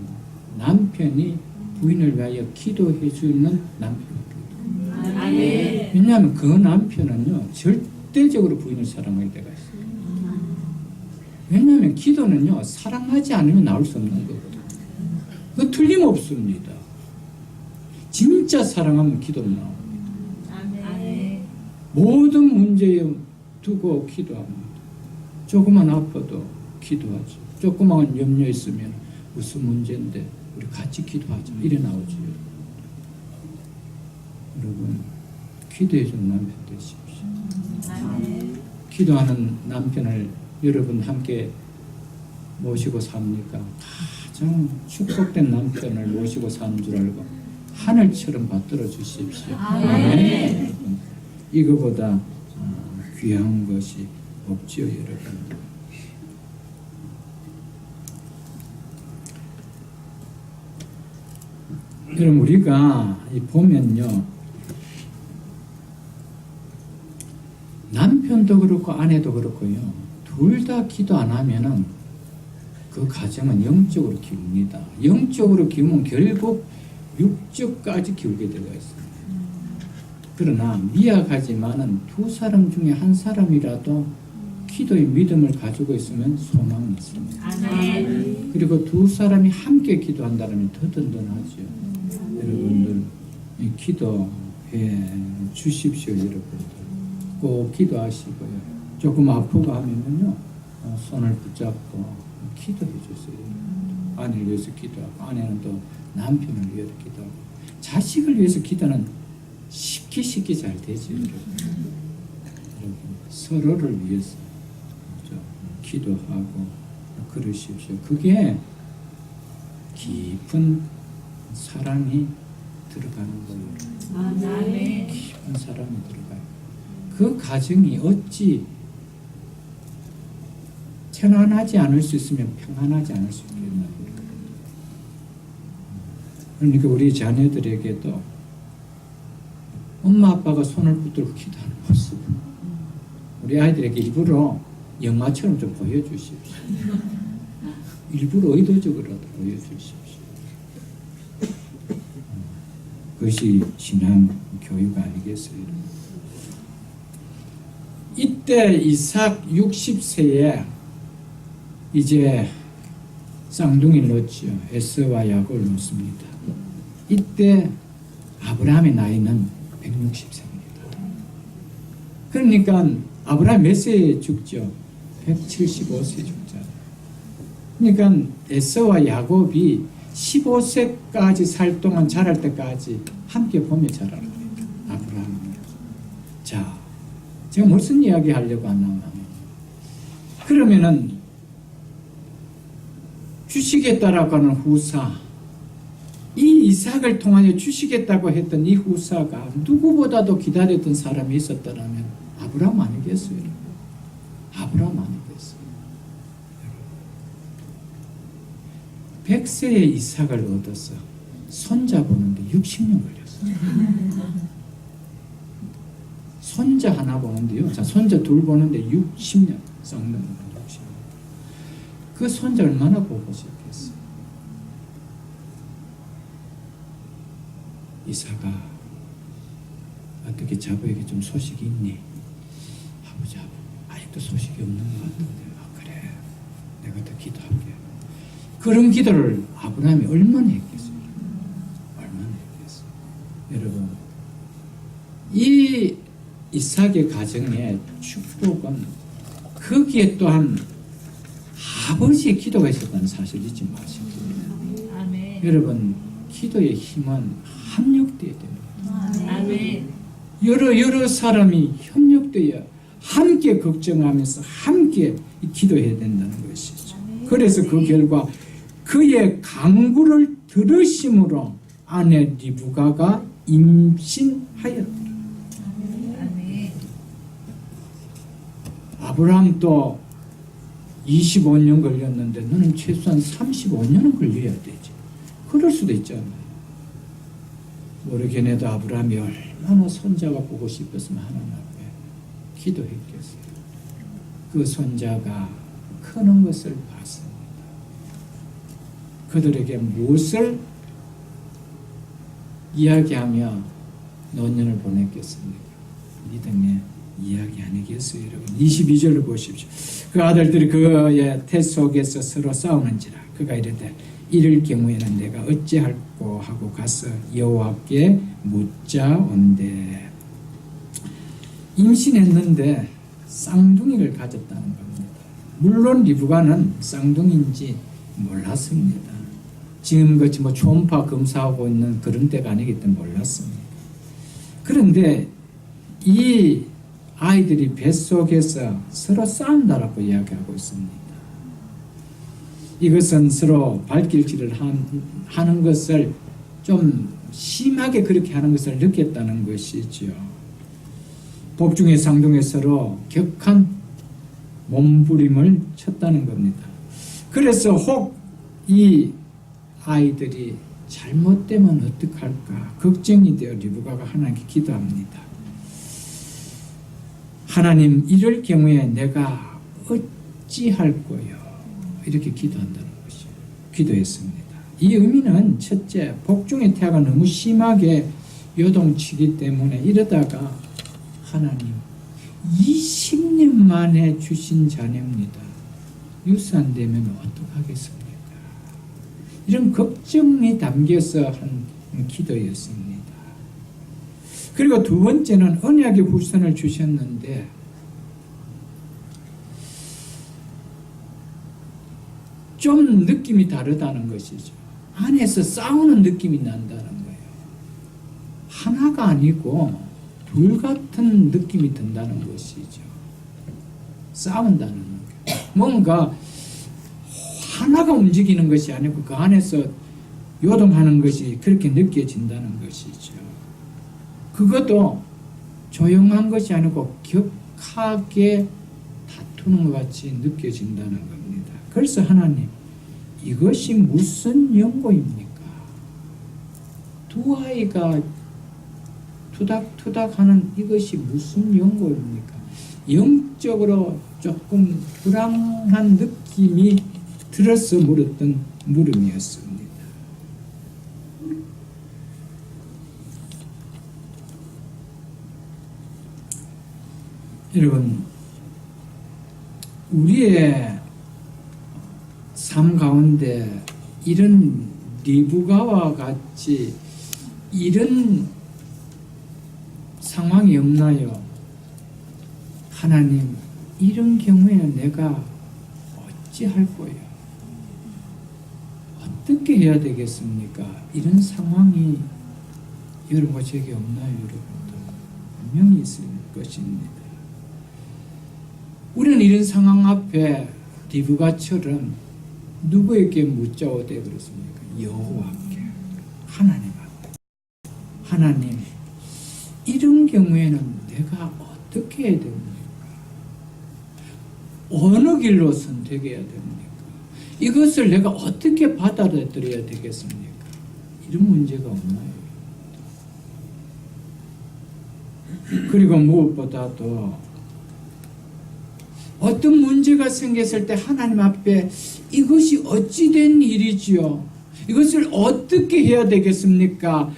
남편이 부인을 위하여 기도해 주는 남편입니다. 아멘. 왜냐하면 그 남편은요, 절대적으로 부인을 사랑할 때가 있어요. 왜냐하면 기도는요, 사랑하지 않으면 나올 수 없는 거거든요. 그 틀림없습니다. 진짜 사랑하면 기도는 나옵니다. 아멘. 모든 문제에 두고 기도합니다. 조금만 아파도 기도하죠. 조그만 염려 있으면 무슨 문제인데 우리 같이 기도하자. 이래 나오죠. 여러분, 기도해 주는 남편 되십시오. 아멘. 기도하는 남편을 여러분 함께 모시고 삽니까? 가장 축복된 남편을 모시고 사는 줄 알고 하늘처럼 받들어 주십시오. 아멘. 여러분, 이거보다 귀한 것이 없지요, 여러분. 여러분, 우리가 보면요, 남편도 그렇고 아내도 그렇고요, 둘 다 기도 안 하면은 그 가정은 영적으로 키웁니다. 영적으로 키우면 결국 육적까지 키우게 되어 있습니다. 그러나 미약하지만은 두 사람 중에 한 사람이라도 기도의 믿음을 가지고 있으면 소망이 있습니다. 아멘. 그리고 두 사람이 함께 기도한다면 더 든든하죠. 여러분들 기도해 주십시오. 여러분들 꼭 기도하시고요. 조금 아프고 하면요 손을 붙잡고 기도해 주세요. 아내를 위해서 기도하고 아내는 또 남편을 위해서 기도하고 자식을 위해서 기도는 쉽게 잘 되죠. 여러분 서로를 위해서 기도하고 그러십시오. 그게 깊은 사랑이 들어가는 거예요. 아멘. 깊은 사랑이 들어가요. 그 가정이 어찌 편안하지 않을 수 있으면 평안하지 않을 수 있겠나. 그러니까 우리 자녀들에게도 엄마 아빠가 손을 붙들고 기도하는 모습 우리 아이들에게 일부러 영화처럼 좀 보여주십시오. 일부러 의도적으로라도 보여주십시오. 그것이 신앙 교육 아니겠어요? 이때 이삭 60세에 이제 쌍둥이를 낳죠. 에서와 야곱을 낳습니다. 이때 아브라함의 나이는 160세입니다. 그러니까 아브라함 몇 세에 죽죠? 175세에 죽잖아요. 그러니까 에서와 야곱이 15세까지 살 동안 자랄 때까지 함께 보며 자라는 겁니다. 아브라함이요. 자, 제가 무슨 이야기 하려고 하냐면 그러면은 주시겠다라고 하는 후사, 이 이삭을 통하여 주시겠다고 했던 이 후사가 누구보다도 기다렸던 사람이 있었다면 아브라함 아니겠어요? 아브라함 아니겠어요? 100세에 이삭을 얻어서 손자 보는데 60년 걸렸어요. 손자 하나 보는데요. 자, 손자 둘 보는데 60년 썩는 거예요. 60년. 그 손자 얼마나 보고 싶겠어요. 이삭아, 어떻게 자부에게 좀 소식이 있니? 아버지, 아직도 소식이 없는 것 같은데. 그래, 내가 더 기도할게. 그런 기도를 아브라함이 얼마나 했겠어요? 얼마나 했겠어요? 여러분, 이 이삭의 가정의 축복은 거기에 또한 아버지의 기도가 있었다는 사실 잊지 마시고. 아멘. 여러분, 기도의 힘은 협력되어야 됩니다. 아멘. 여러 사람이 협력되어 함께 걱정하면서 함께 기도해야 된다는 것이죠. 그래서 그 결과 그의 간구를 들으심으로 아내 리브가가 임신하였더라. 아멘. 아브라함도 25년 걸렸는데 너는 최소한 35년은 걸려야 되지. 그럴 수도 있잖아요. 모르겠네도 아브라함이 얼마나 손자가 보고 싶었으면 하나님 앞에 기도했겠어요. 그 손자가 크는 것을 봤습니다. 그들에게 무엇을 이야기하며 노년을 보냈겠습니까? 믿음의 이야기 아니겠어요, 여러분? 22절을 보십시오. 그 아들들이 그의 태 속에서 서로 싸우는지라 그가 이르되 이럴 경우에는 내가 어찌할꼬 하고 가서 여호와께 묻자온대. 임신했는데 쌍둥이를 가졌다는 겁니다. 물론 리브가는 쌍둥이인지 몰랐습니다. 지금같이 초음파 검사하고 있는 그런 때가 아니기 때문에 몰랐습니다. 그런데 이 아이들이 뱃속에서 서로 싸운다라고 이야기하고 있습니다. 이것은 서로 발길질을 하는 것을 좀 심하게 그렇게 하는 것을 느꼈다는 것이죠. 복중의 쌍둥이 서로 격한 몸부림을 쳤다는 겁니다. 그래서 혹 이 아이들이 잘못되면 어떡할까 걱정이 되어 리브가가 하나님께 기도합니다. 하나님, 이럴 경우에 내가 어찌할 거요? 이렇게 기도한다는 것이죠. 기도했습니다. 이 의미는 첫째, 복중의 태아가 너무 심하게 요동치기 때문에 이러다가 하나님 20년 만에 주신 자녀입니다. 유산되면 어떡하겠습니까? 이런 걱정이 담겨서 한 기도였습니다. 그리고 두 번째는 언약의 후손을 주셨는데 좀 느낌이 다르다는 것이죠. 안에서 싸우는 느낌이 난다는 거예요. 하나가 아니고 둘 같은 느낌이 든다는 것이죠. 싸운다는 거예요. 뭔가 하나가 움직이는 것이 아니고 그 안에서 요동하는 것이 그렇게 느껴진다는 것이죠. 그것도 조용한 것이 아니고 격하게 다투는 것 같이 느껴진다는 겁니다. 그래서 하나님, 이것이 무슨 연고입니까? 두 아이가 투닥투닥하는 이것이 무슨 연고입니까? 영적으로 조금 불안한 느낌이 들어서 물었던 물음이었습니다. 여러분, 우리의 삶 가운데 이런 리브가와 같이 이런 상황이 없나요? 하나님, 이런 경우에는 내가 어찌할 거예요? 어떻게 해야 되겠습니까? 이런 상황이 여러분과 제게 없나요, 여러분들? 분명히 있을 것입니다. 우리는 이런 상황 앞에 리브가처럼 누구에게 묻자오되 그렇습니까? 여호와께, 하나님 앞에. 하나님, 이런 경우에는 내가 어떻게 해야 됩니까? 어느 길로 선택해야 됩니까? 이것을 내가 어떻게 받아들여야 되겠습니까? 이런 문제가 없나요? 그리고 무엇보다도 어떤 문제가 생겼을 때 하나님 앞에 이것이 어찌된 일이지요? 이것을 어떻게 해야 되겠습니까?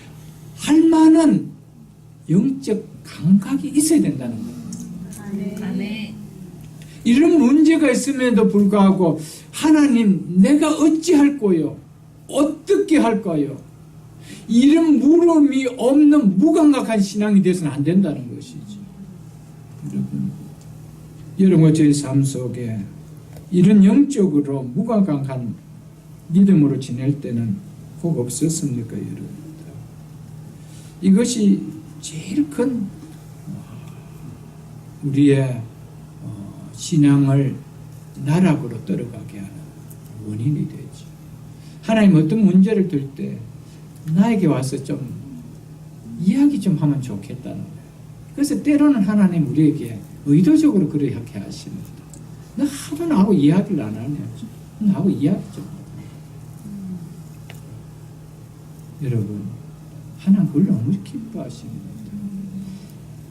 할 만한 영적 감각이 있어야 된다는 거예요. 아멘. 이런 문제가 있음에도 불구하고 하나님, 내가 어찌할 거요? 어떻게 할 거요? 이런 물음이 없는 무감각한 신앙이 되어서는 안 된다는 것이죠. 여러분, 저희 삶 속에 이런 영적으로 무감각한 믿음으로 지낼 때는 꼭 없었습니까, 여러분? 이것이 제일 큰 우리의 신앙을 나락으로 떨어가게 하는 원인이 되죠. 하나님 어떤 문제를 들 때 나에게 와서 좀 이야기 좀 하면 좋겠다는 거예요. 그래서 때로는 하나님 우리에게 의도적으로 그렇게 하십니다. 너 하도 나하고 이야기를 안 하냐? 나하고 이야기 좀 하자. 여러분, 하나님 그걸 너무 기뻐하십니다.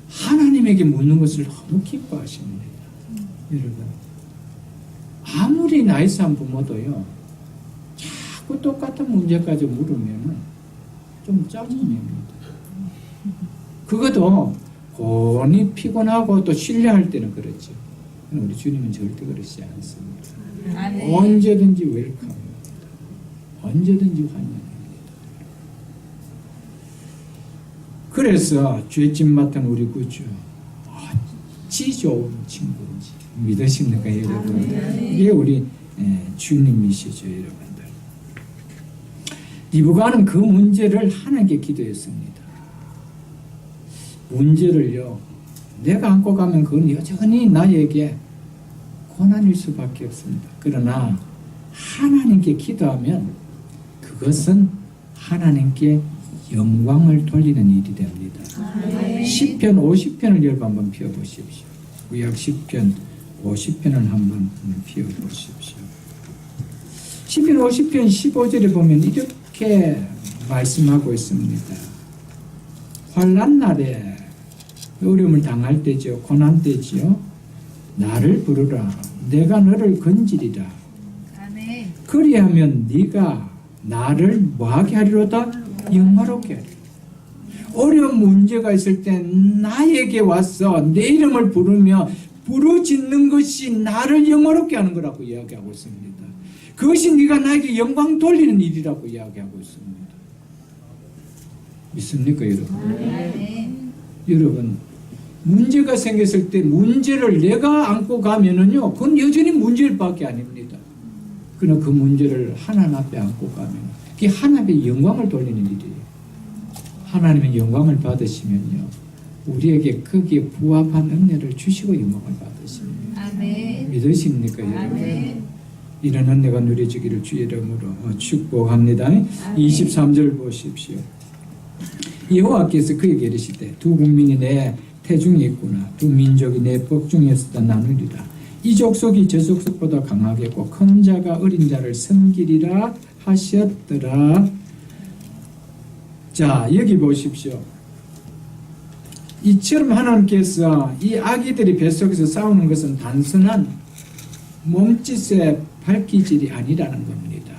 하나님에게 묻는 것을 너무 기뻐하십니다. 여러분, 아무리 나이스한 부모도요, 자꾸 똑같은 문제까지 물으면 좀 짜증납니다. 그것도 곤히 피곤하고 또 신뢰할 때는 그렇죠. 우리 주님은 절대 그러지 않습니다. 아멘. 언제든지 웰컴입니다. 언제든지 환영입니다. 그래서 죄짐 맡은 우리 구주, 어찌 좋은 친구인지 믿으십니까, 여러분? 이게 우리 주님이시죠, 여러분들. 리브가는 그 문제를 하나님께 기도했습니다. 문제를요, 내가 안고 가면 그건 여전히 나에게 고난일 수밖에 없습니다. 그러나 하나님께 기도하면 그것은 하나님께 영광을 돌리는 일이 됩니다. 시편 50편을 여러분 한번 펴보십시오. 구약 시편 50편을 한번 펴보십시오. 시편 50편 15절에 보면 이렇게 말씀하고 있습니다. 환난 날에 어려움을 당할 때죠. 고난 때지요. 나를 부르라. 내가 너를 건지리라. 그리하면 네가 나를 뭐하게 하리로다? 영화롭게 하리로다. 어려운 문제가 있을 때 나에게 와서 내 이름을 부르며 부르짖는 것이 나를 영화롭게 하는 거라고 이야기하고 있습니다. 그것이 네가 나에게 영광 돌리는 일이라고 이야기하고 있습니다. 믿습니까, 여러분? 아멘. 여러분, 문제가 생겼을 때 문제를 내가 안고 가면은요, 그건 여전히 문제일 밖에 아닙니다. 그러나 그 문제를 하나님 앞에 안고 가면 그게 하나님의 영광을 돌리는 일이에요. 하나님의 영광을 받으시면요, 우리에게 거기에 부합한 은혜를 주시고 영광을 받으십니다. 아멘. 믿으십니까, 여러분? 아멘. 이런 은혜가 누려지기를 주의 이름으로 축복합니다. 23절 보십시오. 여호와께서 그에게 이르시되 두 국민이 내 태중에 있구나. 두 민족이 내 법중에서 나누리라. 이 족속이 저 족속보다 강하겠고 큰 자가 어린 자를 섬기리라 하셨더라. 자, 여기 보십시오. 이처럼 하나님께서 이 아기들이 뱃속에서 싸우는 것은 단순한 몸짓의 발기질이 아니라는 겁니다.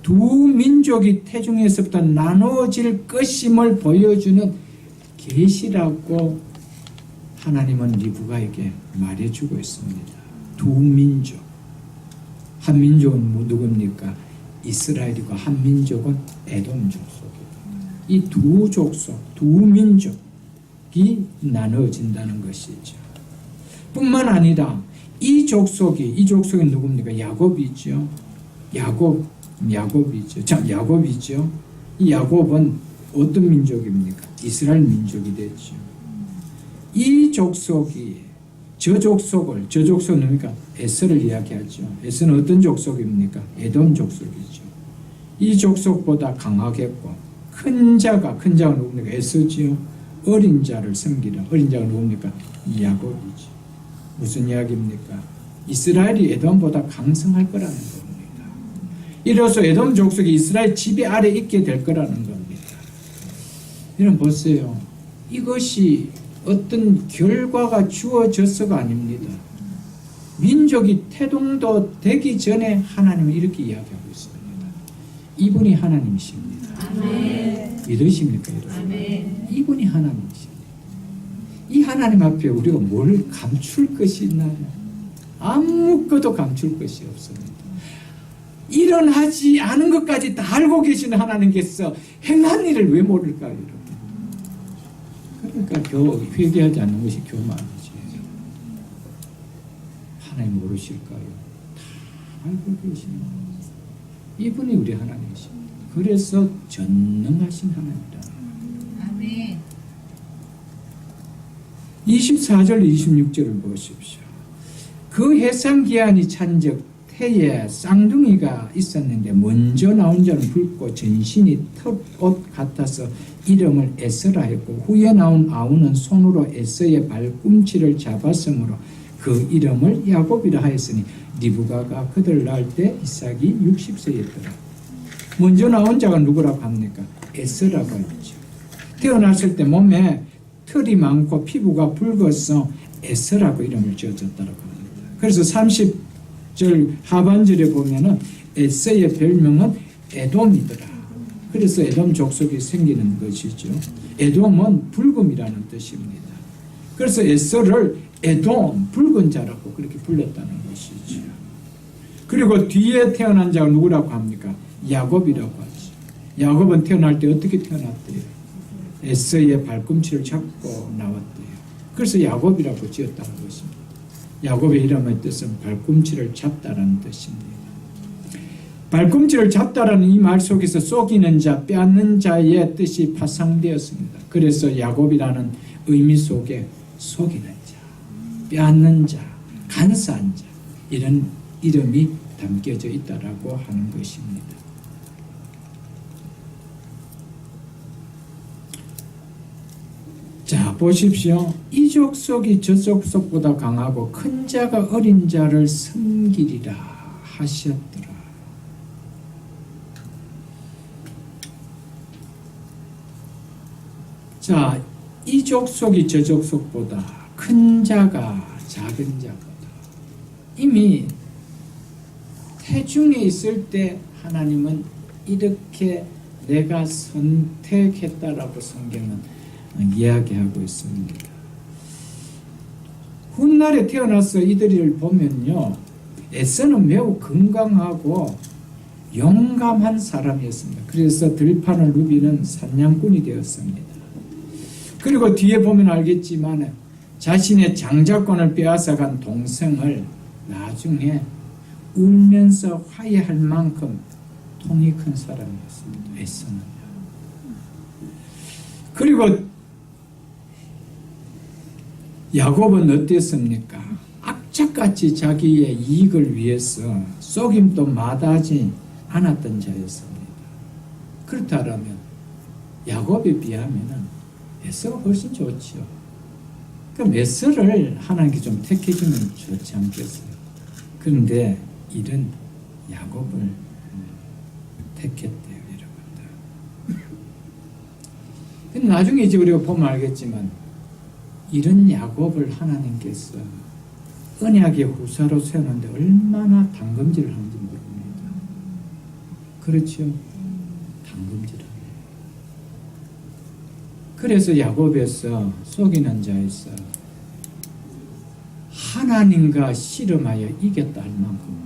두 민족이 태중에서부터 나눠질 것임을 보여주는 계시라고 하나님은 리브가에게 말해주고 있습니다. 두 민족. 한 민족은 누굽니까? 이스라엘이고 한 민족은 에돔 족속입니다. 이 두 족속, 두 민족이 나눠진다는 것이죠. 뿐만 아니라 이 족속이 누굽니까? 야곱이죠. 야곱이죠. 자, 야곱이죠. 이 야곱은 어떤 민족입니까? 이스라엘 민족이 됐죠. 이 족속이 저 족속은 누굽니까? 에서를 이야기하죠. 에서는 어떤 족속입니까? 에돔 족속이죠. 이 족속보다 강하겠고 큰 자가 누굽니까? 에서지요. 어린 자를 섬기라. 어린 자가 누굽니까? 야곱이죠. 무슨 이야기입니까? 이스라엘이 에돔보다 강성할 거라는 겁니다. 이로써 에돔 족속이 이스라엘 지배 아래 있게 될 거라는 겁니다. 여러분 보세요. 이것이 어떤 결과가 주어져서가 아닙니다. 민족이 태동도 되기 전에 하나님은 이렇게 이야기하고 있습니다. 이분이 하나님이십니다. 아멘. 믿으십니까, 여러분? 아멘. 이분이 하나님이십니다. 이 하나님 앞에 우리가 뭘 감출 것이 있나요? 아무것도 감출 것이 없습니다. 일어나지 않은 것까지 다 알고 계시는 하나님께서 행한 일을 왜 모를까요, 여러분? 그러니까 회개하지 않는 것이 교만이지. 하나님 모르실까요? 다 알고 계시는 이분이 우리 하나님이십니다. 그래서 전능하신 하나님이다. 아멘. 24절 26절을 보십시오. 그 해상 기한이 찬적 태에 쌍둥이가 있었는데 먼저 나온 자는 붉고 전신이 털옷 같아서 이름을 에서라 했고 후에 나온 아우는 손으로 에서의 발꿈치를 잡았으므로 그 이름을 야곱이라 하였으니 리브가가 그들 낳을 때 이삭이 60세였더라. 먼저 나온 자가 누구라고 합니까? 에서라고 했죠. 태어났을 때 몸에 털이 많고 피부가 붉어서 에서라고 이름을 지어줬다고 합니다. 그래서 30절 하반절에 보면은 에서의 별명은 에돔이더라. 그래서 에돔 족속이 생기는 것이죠. 에돔은 붉음이라는 뜻입니다. 그래서 에서를 에돔, 붉은 자라고 그렇게 불렀다는 것이죠. 그리고 뒤에 태어난 자가 누구라고 합니까? 야곱이라고 하죠. 야곱은 태어날 때 어떻게 태어났대요? 에서의 발꿈치를 잡고 나왔대요. 그래서 야곱이라고 지었다는 것입니다. 야곱의 이름의 뜻은 발꿈치를 잡다라는 뜻입니다. 발꿈치를 잡다라는 이 말 속에서 속이는 자, 빼앗는 자의 뜻이 파생되었습니다. 그래서 야곱이라는 의미 속에 속이는 자, 빼앗는 자, 간사한 자 이런 이름이 담겨져 있다라고 하는 것입니다. 자, 보십시오. 이 족속이 저 족속보다 강하고 큰 자가 어린 자를 섬기리라 하셨더라. 자, 이 족속이 저 족속보다 큰 자가 작은 자보다 이미 태중에 있을 때 하나님은 이렇게 내가 선택했다라고 성경은 이야기하고 있습니다. 훗날에 태어나서 이들을 보면요, 에서는 매우 건강하고 용감한 사람이었습니다. 그래서 들판을 누비는 사냥꾼이 되었습니다. 그리고 뒤에 보면 알겠지만 자신의 장자권을 빼앗아간 동생을 나중에 울면서 화해할 만큼 통이 큰 사람이었습니다. 에서는요. 그리고 야곱은 어땠습니까? 악착같이 자기의 이익을 위해서 속임도 마다하지 않았던 자였습니다. 그렇다면 야곱에 비하면 에서가 훨씬 좋죠. 그럼 에서를 하나님께 좀 택해주면 좋지 않겠어요? 그런데 이런 야곱을 택했대요, 여러분들. 근데 나중에 이제 우리가 보면 알겠지만 이런 야곱을 하나님께서 언약의 후사로 세우는데 얼마나 당금질을 하는지 모릅니다. 그렇죠? 당금질을 해요. 그래서 야곱에서 속이는 자에서 하나님과 씨름하여 이겼다 할 만큼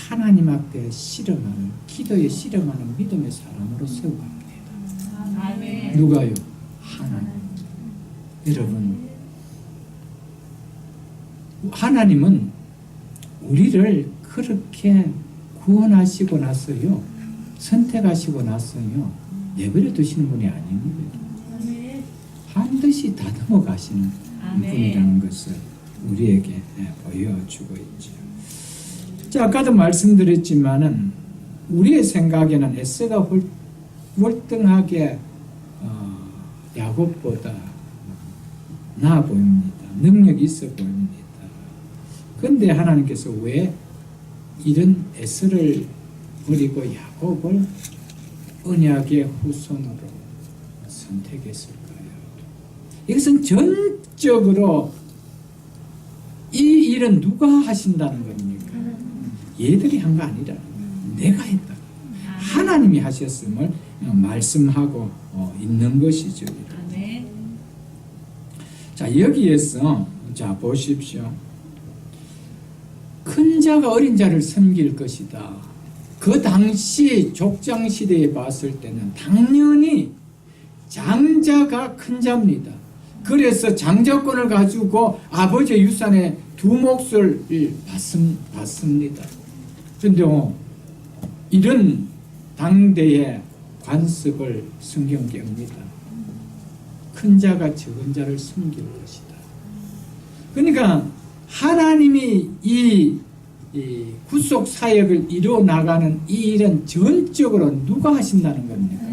하나님 앞에 씨름하는, 기도에 씨름하는 믿음의 사람으로 세워갑니다. 아멘. 누가요? 하나님. 여러분, 하나님은 우리를 그렇게 구원하시고 나서요, 선택하시고 나서요, 내버려 두시는 분이 아닙니다. 아멘. 반드시 다듬어 가시는 아멘. 분이라는 것을 우리에게 보여주고 있죠. 자, 아까도 말씀드렸지만은 우리의 생각에는 에서가 월등하게 야곱보다 나아 보입니다. 능력이 있어 보입니다. 그런데 하나님께서 왜 이런 에서를 버리고 야곱을 언약의 후손으로 선택했을까요? 이것은 전적으로 이 일은 누가 하신다는 겁니까? 얘들이 한 거 아니라 내가 했다. 하나님이 하셨음을 말씀하고 있는 것이죠. 아멘. 자, 여기에서 자 보십시오. 큰 자가 어린 자를 섬길 것이다. 그 당시 족장 시대에 봤을 때는 당연히 장자가 큰 자입니다. 그래서 장자권을 가지고 아버지의 유산의 두 몫을 받습니다. 그런데 이런 당대의 관습을 성경에 옵니다. 큰 자가 적은 자를 섬길 것이다. 그러니까 하나님이 이 구속 사역을 이루어 나가는 이 일은 전적으로 누가 하신다는 겁니까?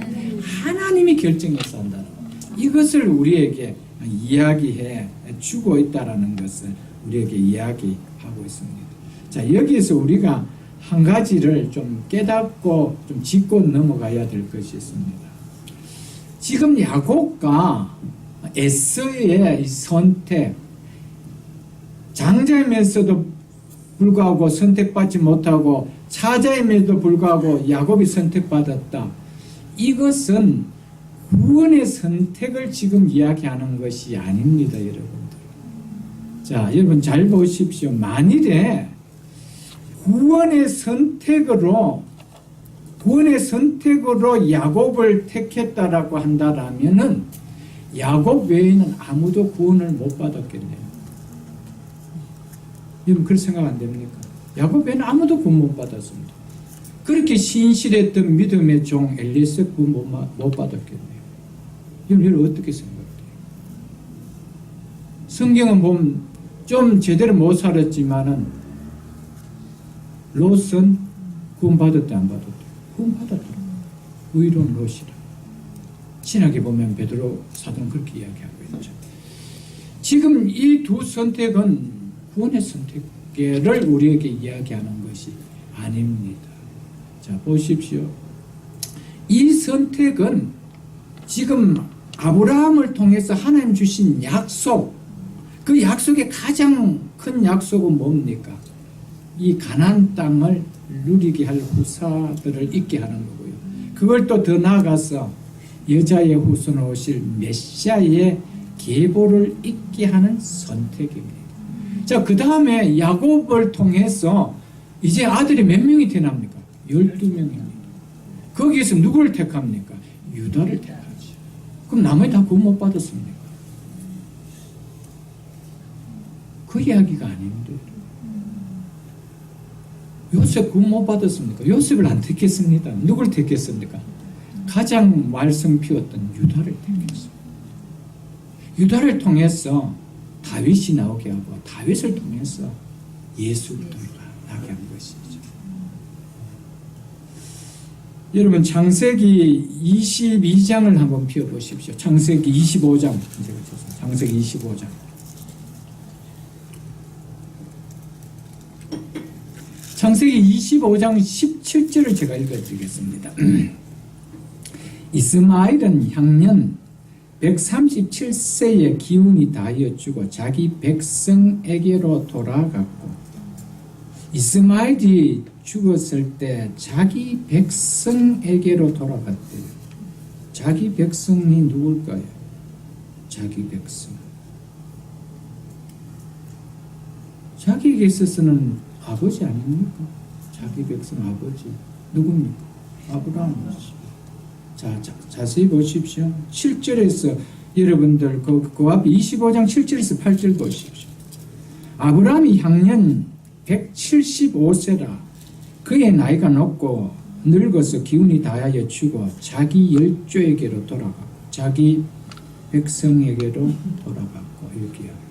하나님이 결정해서 한다는 겁니다. 이것을 우리에게 이야기해 주고 있다는 것을 우리에게 이야기하고 있습니다. 자, 여기에서 우리가 한 가지를 좀 깨닫고 좀 짚고 넘어가야 될 것이 있습니다. 지금 야곱과 에서의 이 선택, 장자임에서도 불구하고 선택받지 못하고 차자임에도 불구하고 야곱이 선택받았다. 이것은 구원의 선택을 지금 이야기하는 것이 아닙니다, 여러분들. 자, 여러분 잘 보십시오. 만일에 구원의 선택으로 야곱을 택했다라고 한다라면은 야곱 외에는 아무도 구원을 못 받았겠네요. 여러분 그렇게 생각 안 됩니까? 야곱 외에는 아무도 구원 못 받았습니다. 그렇게 신실했던 믿음의 종 엘리에셀 구원 못 받았겠네요. 여러분 어떻게 생각해요? 성경은 보면 좀 제대로 못 살았지만은 롯은 구원 받았다 안 받았다? 구원 받았다. 의로운 롯이라. 신학에 보면 베드로 사도는 그렇게 이야기하고 있죠. 지금 이 두 선택은 구원의 선택을 우리에게 이야기하는 것이 아닙니다. 자, 보십시오. 이 선택은 지금 아브라함을 통해서 하나님 주신 약속, 그 약속의 가장 큰 약속은 뭡니까? 이 가나안 땅을 누리게 할 후사들을 있게 하는 거고요. 그걸 또 더 나아가서 여자의 후손으로 오실 메시아의 계보를 있게 하는 선택입니다. 자, 그 다음에 야곱을 통해서 이제 아들이 몇 명이 태어납니까? 12명입니다. 거기에서 누구를 택합니까? 유다를 택하죠. 그럼 나머지 다 구원 못 받았습니까? 그 이야기가 아닌데. 요셉 구원 못 받았습니까? 요셉을 안 택했습니다. 누굴 택했습니까? 가장 말썽 피웠던 유다를 택했습니다. 유다를 통해서 다윗이 나오게 하고 다윗을 통해서 예수를 나게 한 것이죠. 여러분 창세기 22장을 한번 펴보십시오. 창세기 25장. 창세기 25장. 창세기 25장 17절을 제가 읽어드리겠습니다. 이스마엘은 향년 137세의 기운이 다하여 주고 자기 백성에게로 돌아갔고, 이스마엘이 죽었을 때 자기 백성에게로 돌아갔대요. 자기 백성이 누굴까요? 자기 백성. 자기에게 있어서는 아버지 아닙니까? 자기 백성 아버지 누굽니까? 아브라함이죠. 자, 자세히 보십시오. 7절에서 여러분들 그 앞에 25장 7절에서 8절 보십시오. 아브라함이 향년 175세라 그의 나이가 높고 늙어서 기운이 다하여 죽어 자기 열조에게로 돌아가고 자기 백성에게로 돌아갔고 이렇게 이야기합니다.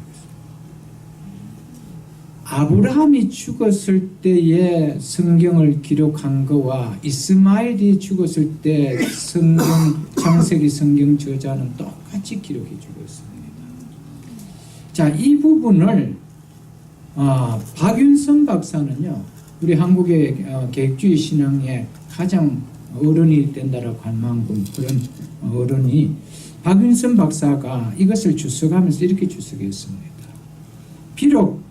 아브라함이 죽었을 때의 성경을 기록한 것과 이스마엘이 죽었을 때 성경 창세기 성경 저자는 똑같이 기록해 주고 있습니다. 자, 이 부분을 박윤선 박사는요, 우리 한국의 계획주의 신앙의 가장 어른이 된다라고 할 만큼 그런 어른이 박윤선 박사가 이것을 주석하면서 이렇게 주석했습니다. 비록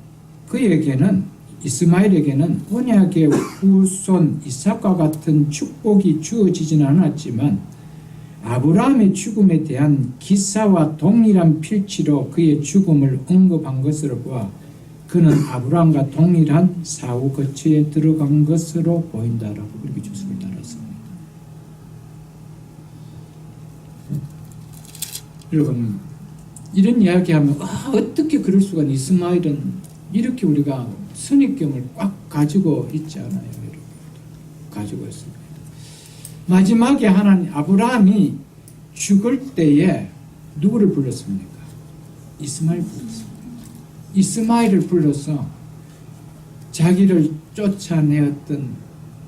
그에게는 이스마엘에게는 언약의 후손 이삭과 같은 축복이 주어지지는 않았지만 아브라함의 죽음에 대한 기사와 동일한 필치로 그의 죽음을 언급한 것으로 보아 그는 아브라함과 동일한 사후 거처에 들어간 것으로 보인다라고 그렇게 주석을 달았습니다. 여러분, 이런 이야기하면 어떻게 그럴 수가 있는, 이스마엘은 이렇게 우리가 선입견을 꽉 가지고 있지 않아요, 여러분. 가지고 있습니다. 마지막에 하나님 아브라함이 죽을 때에 누구를 불렀습니까? 이스마엘 불렀습니다. 이스마엘을 불러서 자기를 쫓아내었던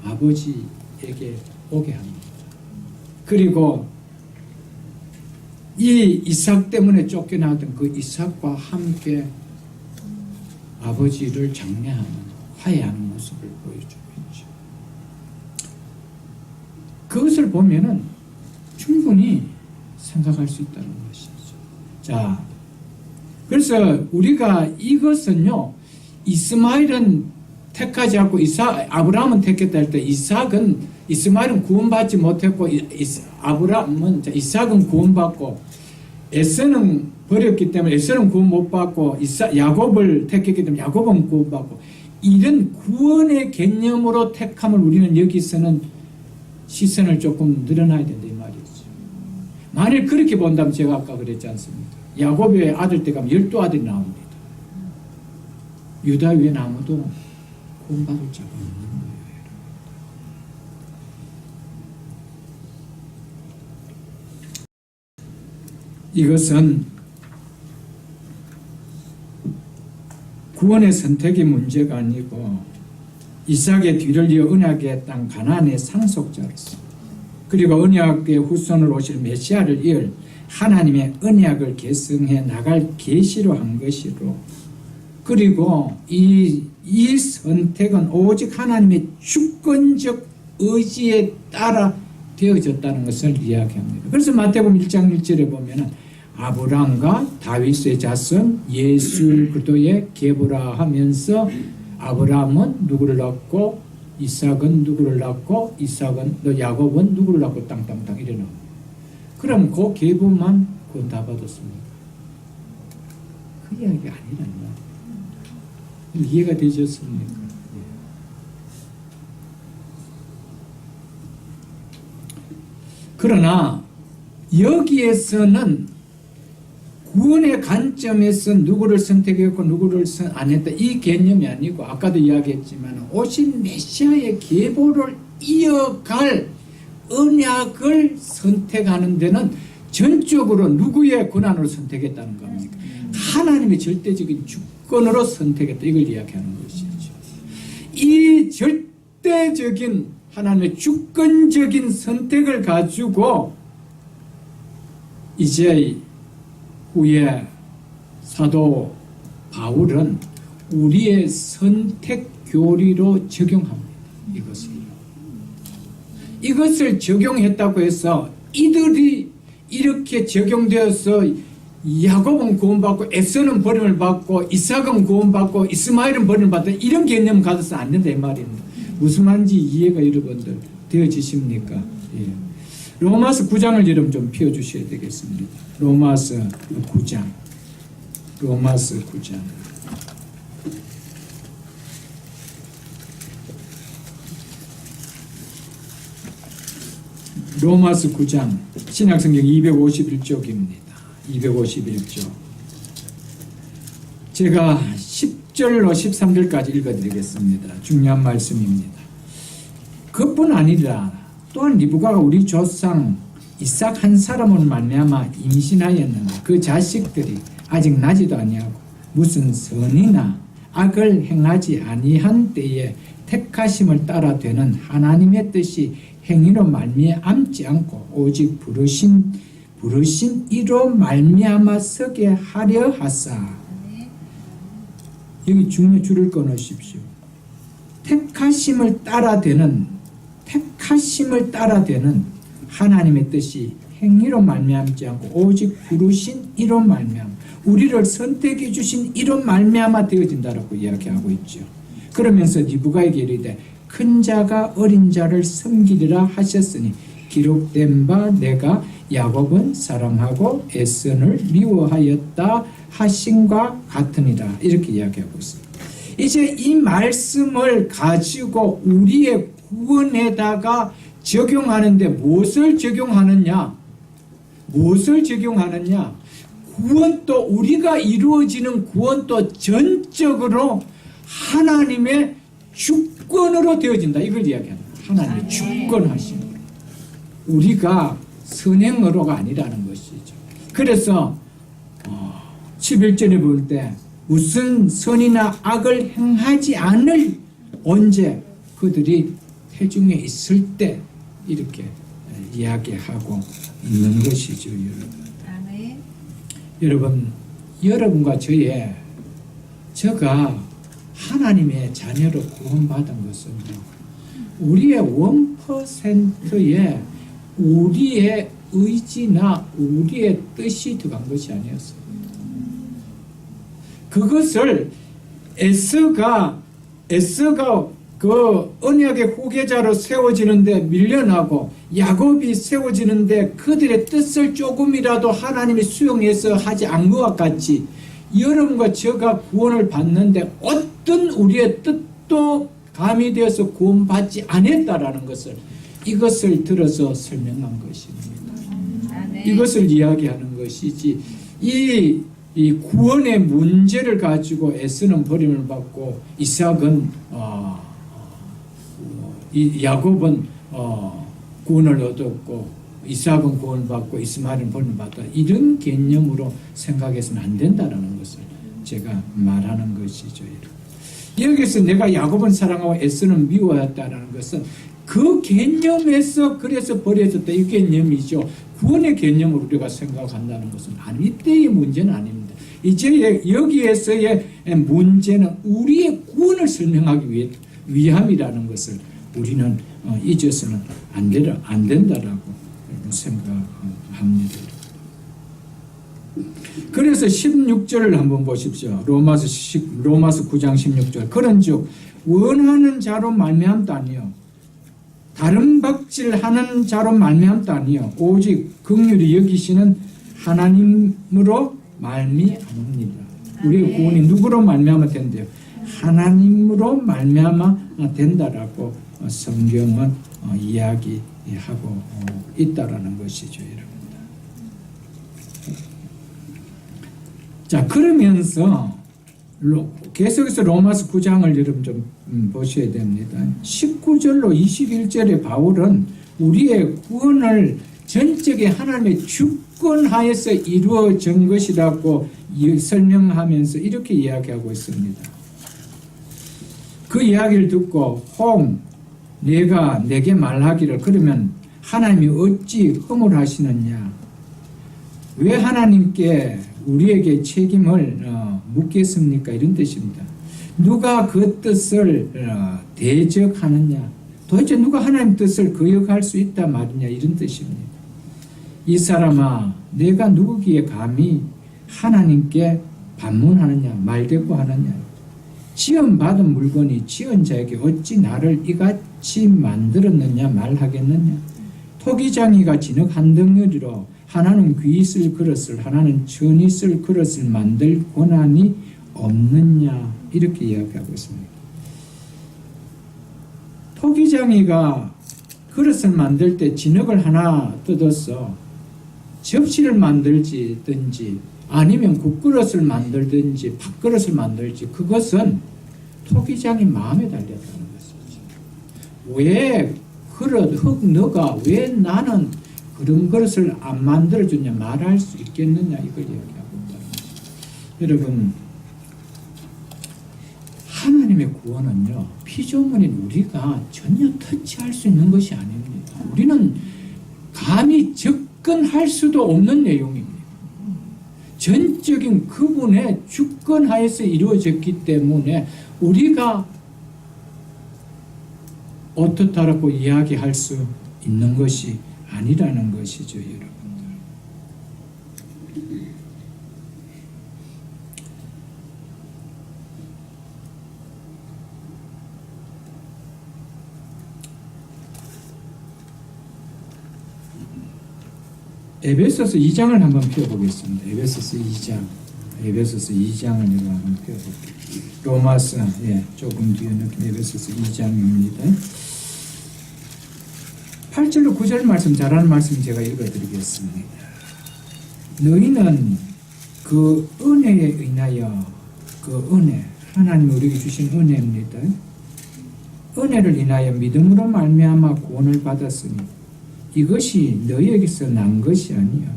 아버지에게 오게 합니다. 그리고 이 이삭 때문에 쫓겨나던 그 이삭과 함께 아버지를 장례하는, 화해하는 모습을 보여주고 있죠. 그것을 보면은 충분히 생각할 수 있다는 것이죠. 자, 그래서 우리가 이것은요, 이스마엘은 택하지 않고 아브라함은 택했다 할 때 이스마엘은 구원받지 못했고 이삭은 구원받고 에서는 버렸기 때문에 에서는 구원 못 받고 야곱을 택했기 때문에 야곱은 구원받고, 이런 구원의 개념으로 택함을 우리는 여기서는 시선을 조금 늘어나야 된다 이 말이죠. 만일 그렇게 본다면 제가 아까 그랬지 않습니까? 야곱의 아들 때 가면 12아들이 나옵니다. 유다 위에 아무도 구원받을 자가 없는 거예요. 이것은 구원의 선택의 문제가 아니고 이삭의 뒤를 이어 언약의 땅 가나안의 상속자로서, 그리고 언약의 후손으로 오실 메시아를 이을 하나님의 언약을 계승해 나갈 계시로 한 것이로, 그리고 이 선택은 오직 하나님의 주권적 의지에 따라 되어졌다는 것을 이야기합니다. 그래서 마태복음 1장 1절에 보면은 아브라함과 다윗의 자손 예수 그리스도의 계보라 하면서 아브라함은 누구를 낳고 이삭은 누구를 낳고 야곱은 누구를 낳고 땅땅땅 이래 나옵니다. 그럼 그 계보만 그건 다 받았습니다. 그 이야기가 아니란다. 이해가 되셨습니까? 예. 그러나 여기에서는 구원의 관점에서 누구를 선택했고 누구를 안 했다 이 개념이 아니고 아까도 이야기했지만 오신 메시아의 계보를 이어갈 언약을 선택하는 데는 전적으로 누구의 권한으로 선택했다는 겁니까? 하나님의 절대적인 주권으로 선택했다 이걸 이야기하는 것이죠. 이 절대적인 하나님의 주권적인 선택을 가지고 이제 후에 사도 바울은 우리의 선택 교리로 적용합니다. 이것을 적용했다고 해서 이들이 이렇게 적용되어서 야곱은 구원받고 에서는 버림을 받고 이삭은 구원받고 이스마엘은 버림을 받다 이런 개념 가져서 안 된다 이 말입니다. 무슨 말인지 이해가 여러분들 되어지십니까? 예. 로마서 9장을 여러분 좀 펴주셔야 되겠습니다. 로마서 9장. 로마서 9장 신약성경 251쪽입니다. 251쪽. 제가 10절로 13절까지 읽어드리겠습니다. 중요한 말씀입니다. 그뿐 아니라 또한 리브가가 우리 조상 이삭 한 사람을 말미암아 임신하였는데 그 자식들이 아직 나지도 아니하고 무슨 선이나 악을 행하지 아니한 때에 택하심을 따라 되는 하나님의 뜻이 행위로 말미암지 않고 오직 부르신 이로 말미암아 서게 하려 하사. 여기 중에 줄을 끊으십시오. 택하심을 따라 되는 하나님의 뜻이 행위로 말미암지 않고 오직 부르신 이로 말미암아 우리를 선택해 주신 이로 말미암아 되어진다라고 이야기하고 있죠. 그러면서 리브가에게 이르되 큰 자가 어린 자를 섬기리라 하셨으니 기록된 바 내가 야곱은 사랑하고 에선을 미워하였다 하신과 같으니라 이렇게 이야기하고 있습니다. 이제 이 말씀을 가지고 우리의 구원에다가 적용하는데 무엇을 적용하느냐? 구원도 우리가 이루어지는 구원도 전적으로 하나님의 주권으로 되어진다. 이걸 이야기합니다. 하나님의 주권하신 것. 우리가 선행으로가 아니라는 것이죠. 그래서 11절에 볼 때 무슨 선이나 악을 행하지 않을 언제 그들이 태중에 있을 때 이렇게 이야기하고 있는 것이죠. 여러분. 여러분과 저가 하나님의 자녀로 구원받은 것은 우리의 1%의 우리의 의지나 우리의 뜻이 들어간 것이 아니었어요. 그것을 에서가 그 언약의 후계자로 세워지는데 밀려나고 야곱이 세워지는데 그들의 뜻을 조금이라도 하나님이 수용해서 하지 않은 것과 같이 여러분과 저가 구원을 받는데 어떤 우리의 뜻도 가미되어서 구원받지 않았다라는 것을 이것을 들어서 설명한 것입니다. 이것을 이야기하는 것이지 이 구원의 문제를 가지고 에서는 버림을 받고 이삭은 야곱은 구원을 얻었고 이삭은 구원을 받고 이스마엘은 버림을 받다 이런 개념으로 생각해서는 안 된다는 것을 제가 말하는 것이죠. 여기서 내가 야곱은 사랑하고 에서는 미워했다는 것은 그 개념에서 그래서 버려졌다 이 개념이죠. 구원의 개념으로 우리가 생각한다는 것은 이때의 문제는 아닙니다. 이제 여기에서의 문제는 우리의 구원을 설명하기 위함이라는 것을 우리는 잊어서는 안 된다라고 생각합니다. 그래서 16절을 한번 보십시오. 로마서 9장 16절. 그런즉 원하는 자로 말미암도 아니요 다른 박질하는 자로 말미암도 아니요 오직 긍휼히 여기시는 하나님으로 말미암습니다. 우리의 구원이 누구로 말미암아 된대요? 하나님으로 말미암아 된다라고 성경은 이야기하고 있다라는 것이죠, 여러분들. 자, 그러면서 계속해서 로마서 9장을 여러분 좀 보셔야 됩니다. 19절로 21절에 바울은 우리의 구원을 전적인 하나님의 주권하에서 이루어진 것이라고 설명하면서 이렇게 이야기하고 있습니다. 그 이야기를 듣고 내가 내게 말하기를 그러면 하나님이 어찌 허물하시느냐? 왜 하나님께 우리에게 책임을 묻겠습니까? 이런 뜻입니다. 누가 그 뜻을 대적하느냐? 도대체 누가 하나님 뜻을 거역할 수 있단 말이냐? 이런 뜻입니다. 이 사람아, 내가 누구기에 감히 하나님께 반문하느냐? 말대꾸하느냐? 지원받은 물건이 지원자에게 어찌 나를 이같이 만들었느냐 말하겠느냐? 토기장이가 진흙 한 덩어리로 하나는 귀 쓸 그릇을 하나는 천이 쓸 그릇을 만들 권한이 없느냐? 이렇게 이야기하고 있습니다. 토기장이가 그릇을 만들 때 진흙을 하나 뜯어서 접시를 만들든지 아니면 국그릇을 만들든지 밥그릇을 만들지 그것은 토기장이 마음에 달렸다는 것이죠. 왜 너가 왜 나는 그런 그릇을 안 만들어주냐 말할 수 있겠느냐 이걸 이야기하고 있다는 것이죠. 여러분, 하나님의 구원은요, 피조물인 우리가 전혀 터치할 수 있는 것이 아닙니다. 우리는 감히 접근할 수도 없는 내용입니다. 전적인 그분의 주권하에서 이루어졌기 때문에 우리가 어떻다라고 이야기할 수 있는 것이 아니라는 것이죠, 여러분들. 에베소서 2장을 한번 펴보겠습니다. 에베소서 2장을 한번 펴볼게요. 로마서 조금 뒤에는 에베소서 2장입니다. 8절로 9절 말씀 잘하는 말씀 제가 읽어드리겠습니다. 너희는 그 은혜에 인하여 그 은혜 하나님이 우리에게 주신 은혜입니다. 은혜를 인하여 믿음으로 말미암아 구원을 받았으니 이것이 너희에게서 난 것이 아니요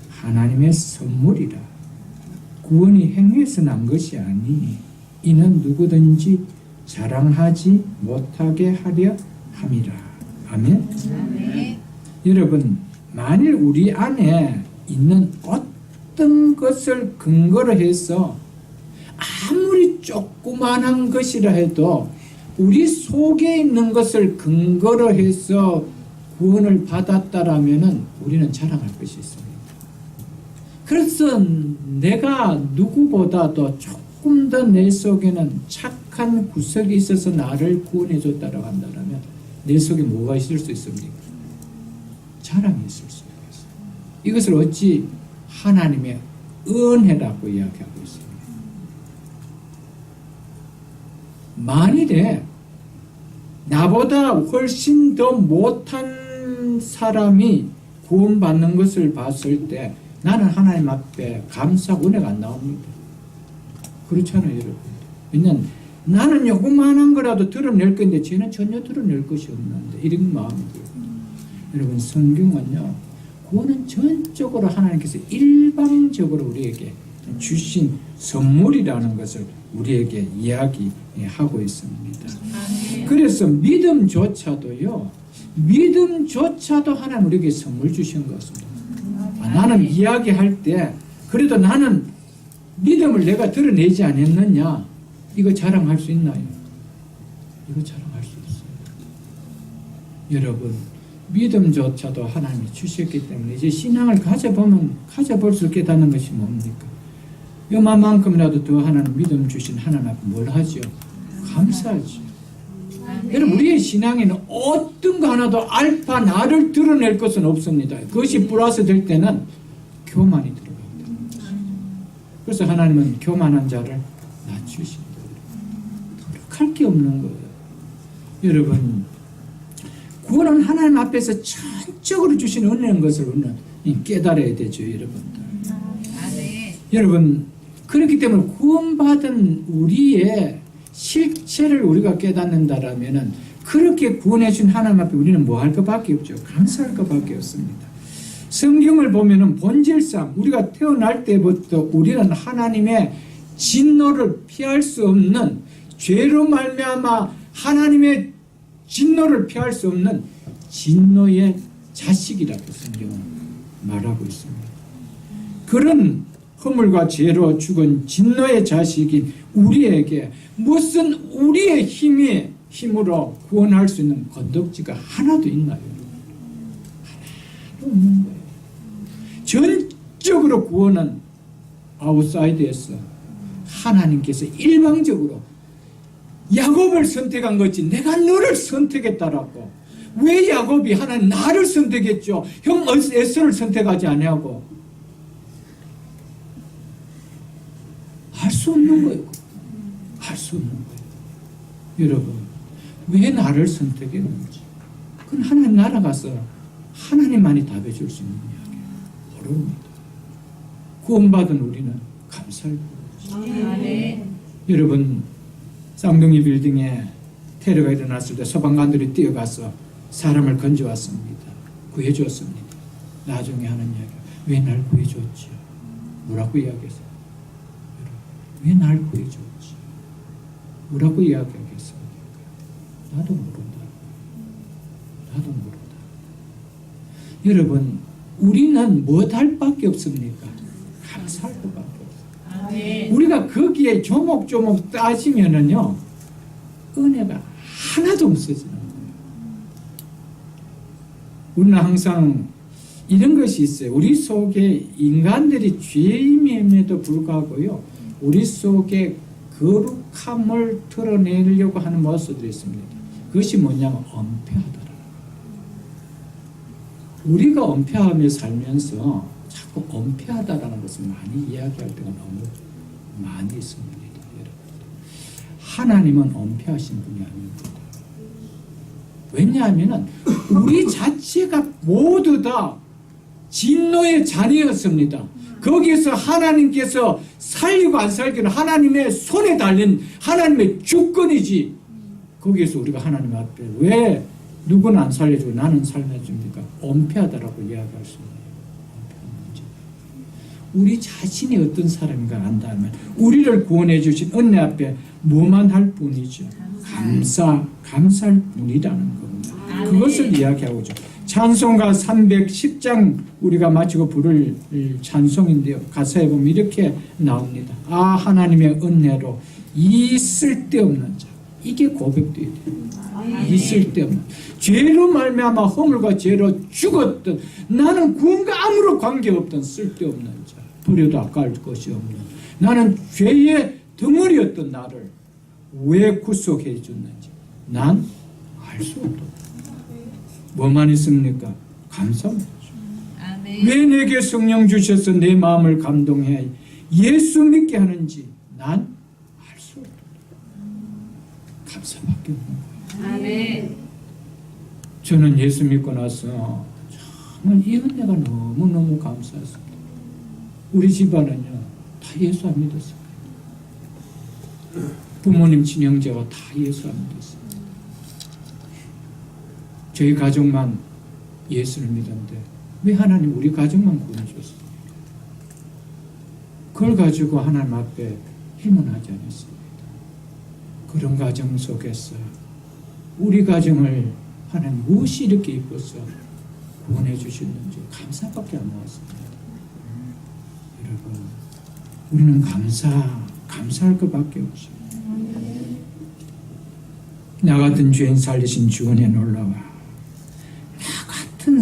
하나님의 선물이라. 구원이 행위에서 난 것이 아니니 이는 누구든지 자랑하지 못하게 하려 함이라. 아멘. 아멘. 여러분, 만일 우리 안에 있는 어떤 것을 근거로 해서 아무리 조그만한 것이라 해도 우리 속에 있는 것을 근거로 해서 구원을 받았다라면은 우리는 자랑할 것이 있습니다. 그래서 내가 누구보다도 조금 더 내 속에는 착한 구석이 있어서 나를 구원해 줬다라고 한다면 내 속에 뭐가 있을 수 있습니까? 자랑이 있을 수 있겠어요. 이것을 어찌 하나님의 은혜라고 이야기하고 있습니다. 만일에 나보다 훨씬 더 못한 사람이 구원받는 것을 봤을 때 나는 하나님 앞에 감사하고 은혜가 안 나옵니다. 그렇잖아요, 여러분. 왜냐하면 나는 요구만한 거라도 드러낼 건데 쟤는 전혀 드러낼 것이 없는데 이런 마음이 들어요. 여러분, 성경은요, 구원은 전적으로 하나님께서 일방적으로 우리에게 주신 선물이라는 것을 우리에게 이야기하고 있습니다. 그래서 믿음조차도 하나님 우리에게 선물 주신 것입니다. 나는 이야기할 때 그래도 나는 믿음을 내가 드러내지 않았느냐, 이거 자랑할 수 있나요? 이거 자랑할 수 있어요. 여러분, 믿음조차도 하나님이 주셨기 때문에 이제 신앙을 가져볼수록 깨닫는 것이 뭡니까? 요만큼이라도 더 하나님 믿음 주신 하나님 앞에 뭘 하죠? 감사하죠. 여러분 우리의 신앙에는 어떤 거 하나도 알파 나를 드러낼 것은 없습니다. 그것이 플러스 될 때는 교만이 들어갑니다. 그래서 하나님은 교만한 자를 낮추신다. 도력할 게 없는 거예요. 여러분 구원은 하나님 앞에서 전적으로 주신 은혜인 것을 우리는 깨달아야 되죠. 여러분들. 여러분 그렇기 때문에 구원받은 우리의 실체를 우리가 깨닫는다라면은 그렇게 구원해 준 하나님 앞에 우리는 뭐 할 것밖에 없죠. 감사할 것밖에 없습니다. 성경을 보면은 본질상 우리가 태어날 때부터 우리는 하나님의 진노를 피할 수 없는 죄로 말미암아 하나님의 진노를 피할 수 없는 진노의 자식이라고 성경은 말하고 있습니다. 그런 허물과 죄로 죽은 진노의 자식인 우리에게 무슨 우리의 힘으로 구원할 수 있는 건덕지가 하나도 있나요? 하나도 없는 거예요. 전적으로 구원은 아웃사이드에서 하나님께서 일방적으로 야곱을 선택한 거지 내가 너를 선택했다라고. 왜 야곱이 하나님 나를 선택했죠? 형 에서를 선택하지 아니하고. 알 수 없는 거예요. 알 수 없는 거예요. 여러분 왜 나를 선택했는지 그건 하나님 날아가서 하나님만이 답해 줄 수 있는 이야기예요. 모릅니다. 구원받은 우리는 감사할 거예요. 여러분 쌍둥이 빌딩에 테러가 일어났을 때 소방관들이 뛰어가서 사람을 건져왔습니다. 구해주었습니다. 나중에 하는 이야기 왜 날 구해줬지? 뭐라고 이야기했어요? 왜 날 구해줬지? 뭐라고 이야기하겠습니까? 나도 모른다. 나도 모른다. 여러분 우리는 뭘 밖에 없습니까? 감사할 것밖에 없어요. 우리가 거기에 조목조목 따지면은요 은혜가 하나도 없어지는 거예요. 우리는 항상 이런 것이 있어요. 우리 속에 인간들이 죄임에도 불구하고요 우리 속에 거룩함을 드러내려고 하는 모습들이 있습니다. 그것이 뭐냐면 엄폐하더라. 우리가 엄폐하며 살면서 자꾸 엄폐하다라는 것을 많이 이야기할 때가 너무 많이 있습니다. 여러분. 하나님은 엄폐하신 분이 아닙니다. 왜냐하면 우리 자체가 모두 다 진노의 자녀였습니다. 거기에서 하나님께서 살리고 안 살기는 하나님의 손에 달린 하나님의 주권이지. 거기에서 우리가 하나님 앞에 왜 누구는 안 살려주고 나는 살려줍니까? 엄폐하다라고 이야기할 수 있는 문제. 우리 자신이 어떤 사람인가 안다면 우리를 구원해 주신 은혜 앞에 뭐만 할 뿐이죠. 감사할 뿐이라는 겁니다. 그것을 이야기하고 있죠. 찬송가 310장 우리가 마치고 부를 찬송인데요. 가사에 보면 이렇게 나옵니다. 아 하나님의 은혜로 이 쓸데없는 자. 이게 고백돼야 돼요. 이 쓸데없는 죄로 말미암아 허물과 죄로 죽었던 나는 구원과 아무런 관계없던 쓸데없는 자. 버려도 아까울 것이 없는 나는 죄의 덩어리였던 나를 왜 구속해 줬는지 난 알 수 없다. 뭐만 있습니까? 감사합니다. 왜 내게 성령 주셔서 내 마음을 감동해 예수 믿게 하는지 난 알 수 없다. 감사밖에 없는 거예요. 저는 예수 믿고 나서 정말 이 은혜가 너무너무 감사했습니다. 우리 집안은요 다 예수 안 믿었어요. 부모님 친형제가 다 예수 안 믿었어요. 저희 가족만 예수를 믿었는데 왜 하나님 우리 가족만 구원해줬습니까? 그걸 가지고 하나님 앞에 희문하지 않았습니다. 그런 가정 속에서 우리 가정을 하나님 무엇이 이렇게 이뻐서 구원해 주셨는지 감사밖에 안 나왔습니다. 여러분 우리는 감사할 것밖에 없어요. 나 같은 죄인 살리신 주 은혜 놀라와 나 같은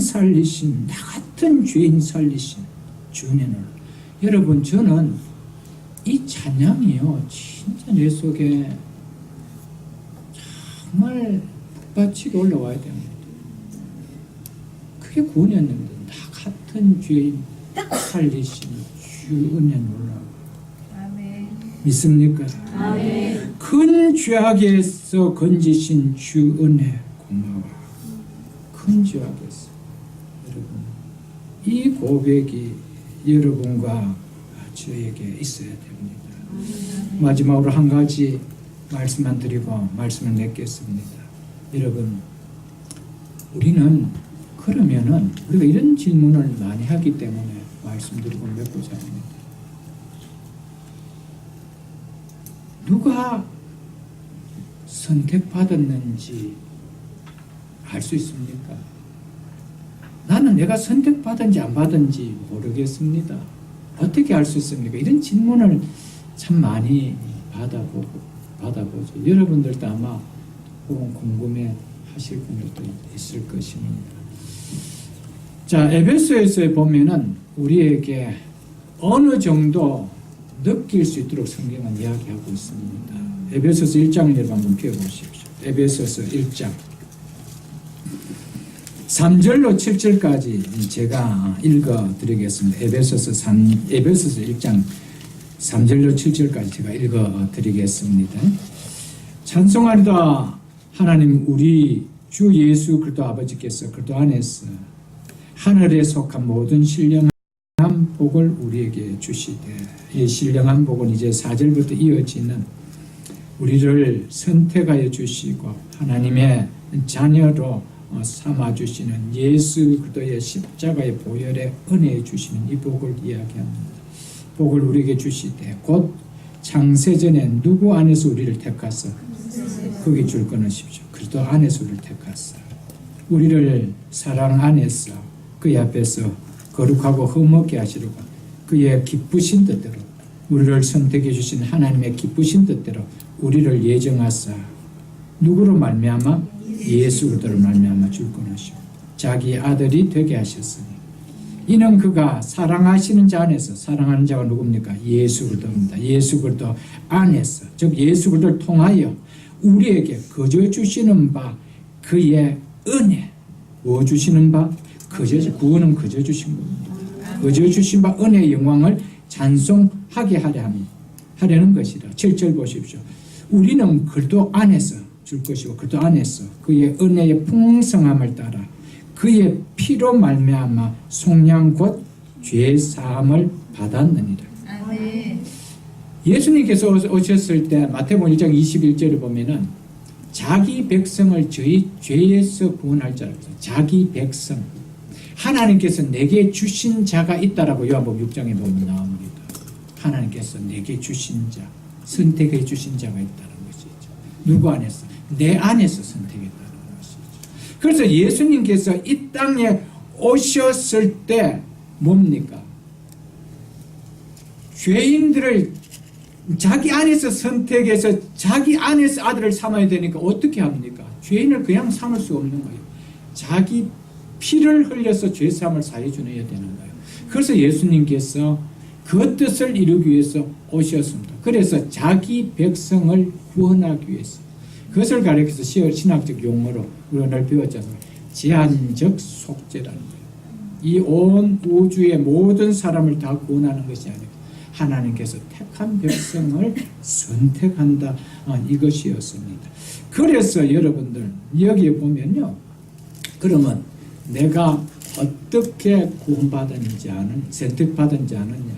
죄인 살리신 주 은혜 놀라와. 여러분 저는 이 찬양이요 진짜 내 속에 정말 북받치게 올라와야 됩니다. 그게 구원이었는데 나 같은 죄인 살리신 주 은혜 놀라워. 아멘. 믿습니까? 아멘. 큰 죄악에서 건지신 주 은혜 고마워. 큰 죄악에서. 여러분, 이 고백이 여러분과 저에게 있어야 됩니다. 마지막으로 한 가지 말씀만 드리고 말씀을 맺겠습니다. 여러분, 우리는 그러면은 우리가 이런 질문을 많이 하기 때문에 말씀드리고 맺고자 합니다. 누가 선택받았는지 알 수 있습니까? 나는 내가 선택받은지 안 받은지 모르겠습니다. 어떻게 알 수 있습니까? 이런 질문을 참 많이 받아보죠. 여러분들도 아마 혹은 궁금해 하실 분들도 있을 것입니다. 자, 에베소에서 보면은 우리에게 어느 정도 느낄 수 있도록 성경은 이야기하고 있습니다. 에베소서 1장을 여러분 한번 펴보십시오. 에베소서 1장 3절로 7절까지 제가 읽어드리겠습니다. 에베소서 1장 3절로 7절까지 제가 읽어드리겠습니다. 찬송하리다 하나님 우리 주 예수 그리스도 아버지께서 그리스도 안에서 하늘에 속한 모든 신령한 복을 우리에게 주시되, 이 신령한 복은 이제 4절부터 이어지는 우리를 선택하여 주시고 하나님의 자녀로 삼아주시는 예수 그리스도의 십자가의 보혈의 은혜에 주시는 이 복을 이야기합니다. 복을 우리에게 주시되 곧 창세전에 누구 안에서 우리를 택하사 거기 줄 끊으십시오. 그리스도 안에서 우리를 택하사 우리를 사랑 안에서 그의 앞에서 거룩하고 흠없게 하시려고 그의 기쁘신 뜻대로 우리를 선택해 주신 하나님의 기쁘신 뜻대로 우리를 예정하사 누구로 말미암아 예수 그리스도로 말미암아 줄 끊으시고 자기 아들이 되게 하셨으니 이는 그가 사랑하시는 자 안에서, 사랑하는 자가 누굽니까? 예수 그리스도입니다. 예수 그리스도 안에서, 즉 예수 그리스도를 통하여 우리에게 거저 주시는 바 그의 은혜. 뭐 주시는 바? 구원은 거저 주신 겁니다. 거저 주신 바 은혜의 영광을 찬송하게 하려는 것이라. 7절 보십시오. 우리는 그리스도 안에서 줄 것이고 그리스도 안에서 그의 은혜의 풍성함을 따라 그의 피로 말미암아 속량 곧 죄 사함을 받았느니라. 아멘. 예수님께서 오셨을 때 마태복음 1장 21절을 보면은 자기 백성을 저희 죄에서 구원할 자라서 자기 백성 하나님께서 내게 주신 자가 있다라고 요한복음 6장에 보면 나옵니다. 하나님께서 내게 주신 자, 선택해 주신 자가 있다는 것이죠. 누구 안에서? 내 안에서 선택했다는 것이죠. 그래서 예수님께서 이 땅에 오셨을 때 뭡니까? 죄인들을 자기 안에서 선택해서 자기 안에서 아들을 삼아야 되니까 어떻게 합니까? 죄인을 그냥 삼을 수 없는 거예요. 자기 피를 흘려서 죄사함을 사해 주어야 되는 거예요. 그래서 예수님께서 그 뜻을 이루기 위해서 오셨습니다. 그래서 자기 백성을 구원하기 위해서 그것을 가리켜서 신학적 용어로 우리가 늘 배웠잖아요. 제한적 속죄라는 거예요. 이 온 우주의 모든 사람을 다 구원하는 것이 아니고 하나님께서 택한 백성을 선택한다. 이것이었습니다. 그래서 여러분들 여기에 보면요. 그러면 내가 어떻게 구원받았는지 선택받은지 아느냐.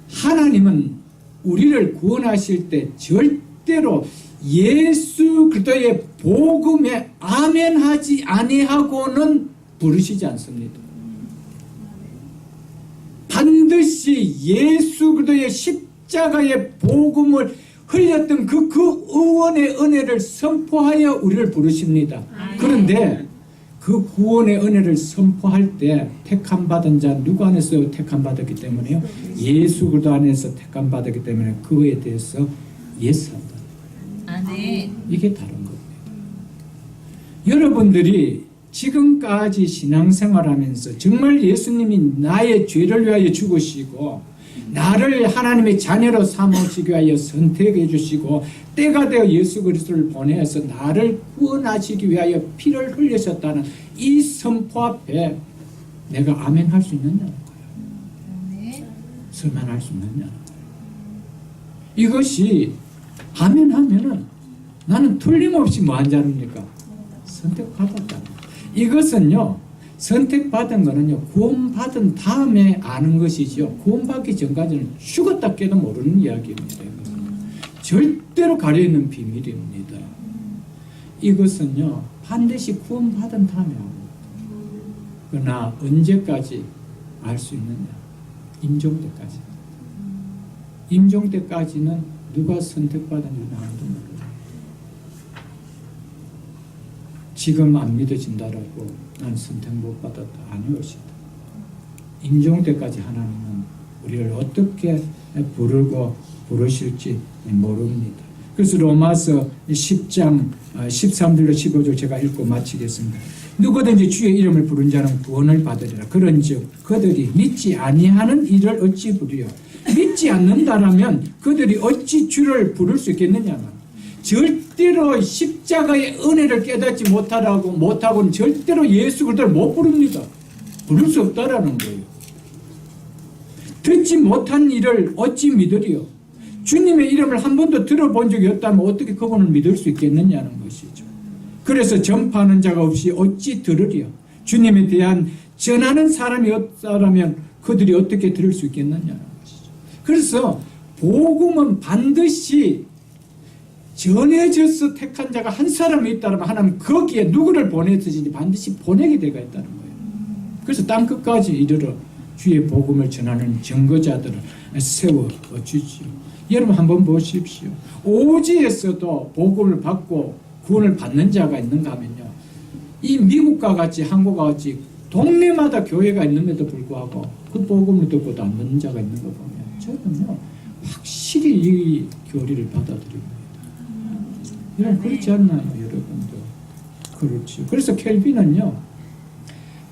하나님은 우리를 구원하실 때 절대로 예수 그리스도의 복음에 아멘하지 아니하고는 부르시지 않습니다. 반드시 예수 그리스도의 십자가의 복음을 흘렸던 그 의원의 은혜를 선포하여 우리를 부르십니다. 그런데 그 구원의 은혜를 선포할 때 택함 받은 자 누구 안에서 택함 받았기 때문에요? 예수 그리스도 안에서 택함 받았기 때문에 그에 대해서 예스한다. 아멘. 이게 다른 겁니다. 여러분들이 지금까지 신앙생활하면서 정말 예수님이 나의 죄를 위하여 죽으시고 나를 하나님의 자녀로 삼으시기 위하여 선택해 주시고 때가 되어 예수 그리스도를 보내서 나를 구원하시기 위하여 피를 흘리셨다는 이 선포 앞에 내가 아멘 할 수 있느냐는 거예요. 아멘. 설명할 수 있느냐. 이것이 아멘 하면은 나는 틀림없이 뭐한 자입니까? 선택받았다. 이것은요, 선택받은 거는요, 구원받은 다음에 아는 것이지요. 구원받기 전까지는 죽었다 깨도 모르는 이야기입니다. 절대로 가려있는 비밀입니다. 이것은요, 반드시 구원받은 다음에 합니다. 그러나 언제까지 알 수 있느냐? 임종 때까지. 임종 때까지는 누가 선택받았는지 아무도 몰라요. 지금 안 믿어진다라고 난 선택 못 받았다. 아니오시다. 임종 때까지 하나님은 우리를 어떻게 부르고 부르실지 모릅니다. 그래서 로마서 10장 13절로 15절 제가 읽고 마치겠습니다. 누구든지 주의 이름을 부른 자는 구원을 받으리라. 그런즉 그들이 믿지 아니하는 이를 어찌 부르려. 믿지 않는다라면 그들이 어찌 주를 부를 수 있겠느냐. 절대로 십자가의 은혜를 깨닫지 못하고는 절대로 예수 그리스도를 못 부릅니다. 부를 수 없다라는 거예요. 듣지 못한 이를 어찌 믿으리요. 주님의 이름을 한 번도 들어본 적이 없다면 어떻게 그분을 믿을 수 있겠느냐는 것이죠. 그래서 전파하는 자가 없이 어찌 들으리요. 주님에 대한 전하는 사람이 없다면 그들이 어떻게 들을 수 있겠느냐는 것이죠. 그래서 복음은 반드시 전해져서 택한 자가 한 사람이 있다면 하나님 거기에 누구를 보내듯이 반드시 보내게 되어 있다는 거예요. 그래서 땅끝까지 이르러 주의 복음을 전하는 증거자들을 세워주지요. 여러분 한번 보십시오. 오지에서도 복음을 받고 구원을 받는 자가 있는가 하면요, 이 미국과 같이 한국과 같이 동네마다 교회가 있는데도 불구하고 그 복음을 듣고도 안 듣는 자가 있는 거 보면 저는요 확실히 이 교리를 받아들입니다. 여러분 그렇지 않나요? 여러분도 그렇죠. 그래서 켈빈은요,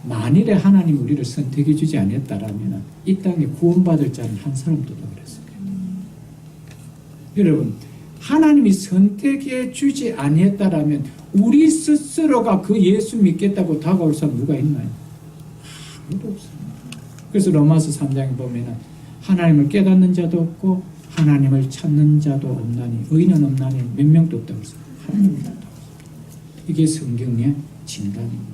만일에 하나님 우리를 선택해 주지 않았다라면 이 땅에 구원받을 자는 한 사람도 더 그랬습니다. 여러분 하나님이 선택해 주지 아니했다라면 우리 스스로가 그 예수 믿겠다고 다가올 사람 누가 있나요? 아무도 없습니다. 그래서 로마서 3장에 보면은 하나님을 깨닫는 자도 없고 하나님을 찾는 자도 없나니 의인은 없나니 몇 명도 없다고 했습니다. 하나님은 없다고. 이게 성경의 진단입니다.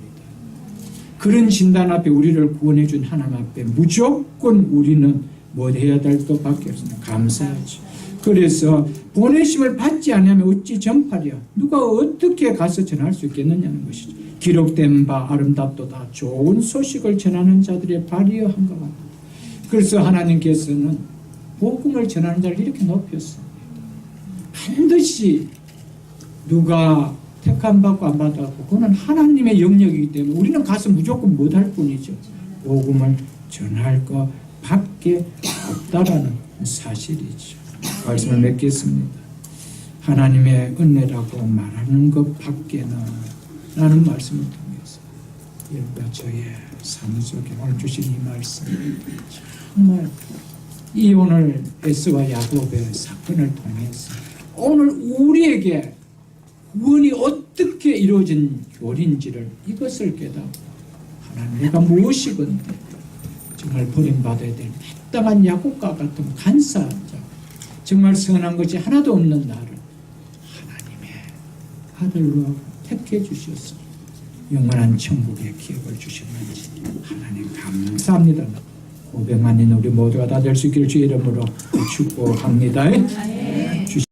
그런 진단 앞에 우리를 구원해 준 하나님 앞에 무조건 우리는 뭐 해야 될 것밖에 없습니다. 감사하죠. 그래서 보내심을 받지 않으면 어찌 전파랴. 누가 어떻게 가서 전할 수 있겠느냐는 것이죠. 기록된 바 아름답도다. 좋은 소식을 전하는 자들의 발이여 한 것 같다. 그래서 하나님께서는 복음을 전하는 자를 이렇게 높였습니다. 반드시 누가 택함 받고 안 받았고 그거는 하나님의 영역이기 때문에 우리는 가서 무조건 못할 뿐이죠. 복음을 전할 것 밖에 없다라는 사실이죠. 말씀을 맺겠습니다. 하나님의 은혜라고 말하는 것 밖에는 라는 말씀을 통해서 여러분과 저의 삶 속에 오늘 주신 이 말씀 정말 이 오늘 에스와 야곱의 사건을 통해서 오늘 우리에게 구원이 어떻게 이루어진 교리인지를 이것을 깨닫고 하나님 내가 무엇이건데 정말 버림받아야 될 마땅한 야곱과 같은 간사한 자 정말 선한 것이 하나도 없는 나를 하나님의 아들로 택해 주셔서 영원한 천국의 기업을 주셨는지 하나님 감사합니다. 고백만 있는 우리 모두가 다 될 수 있기를 주의 이름으로 축복합니다.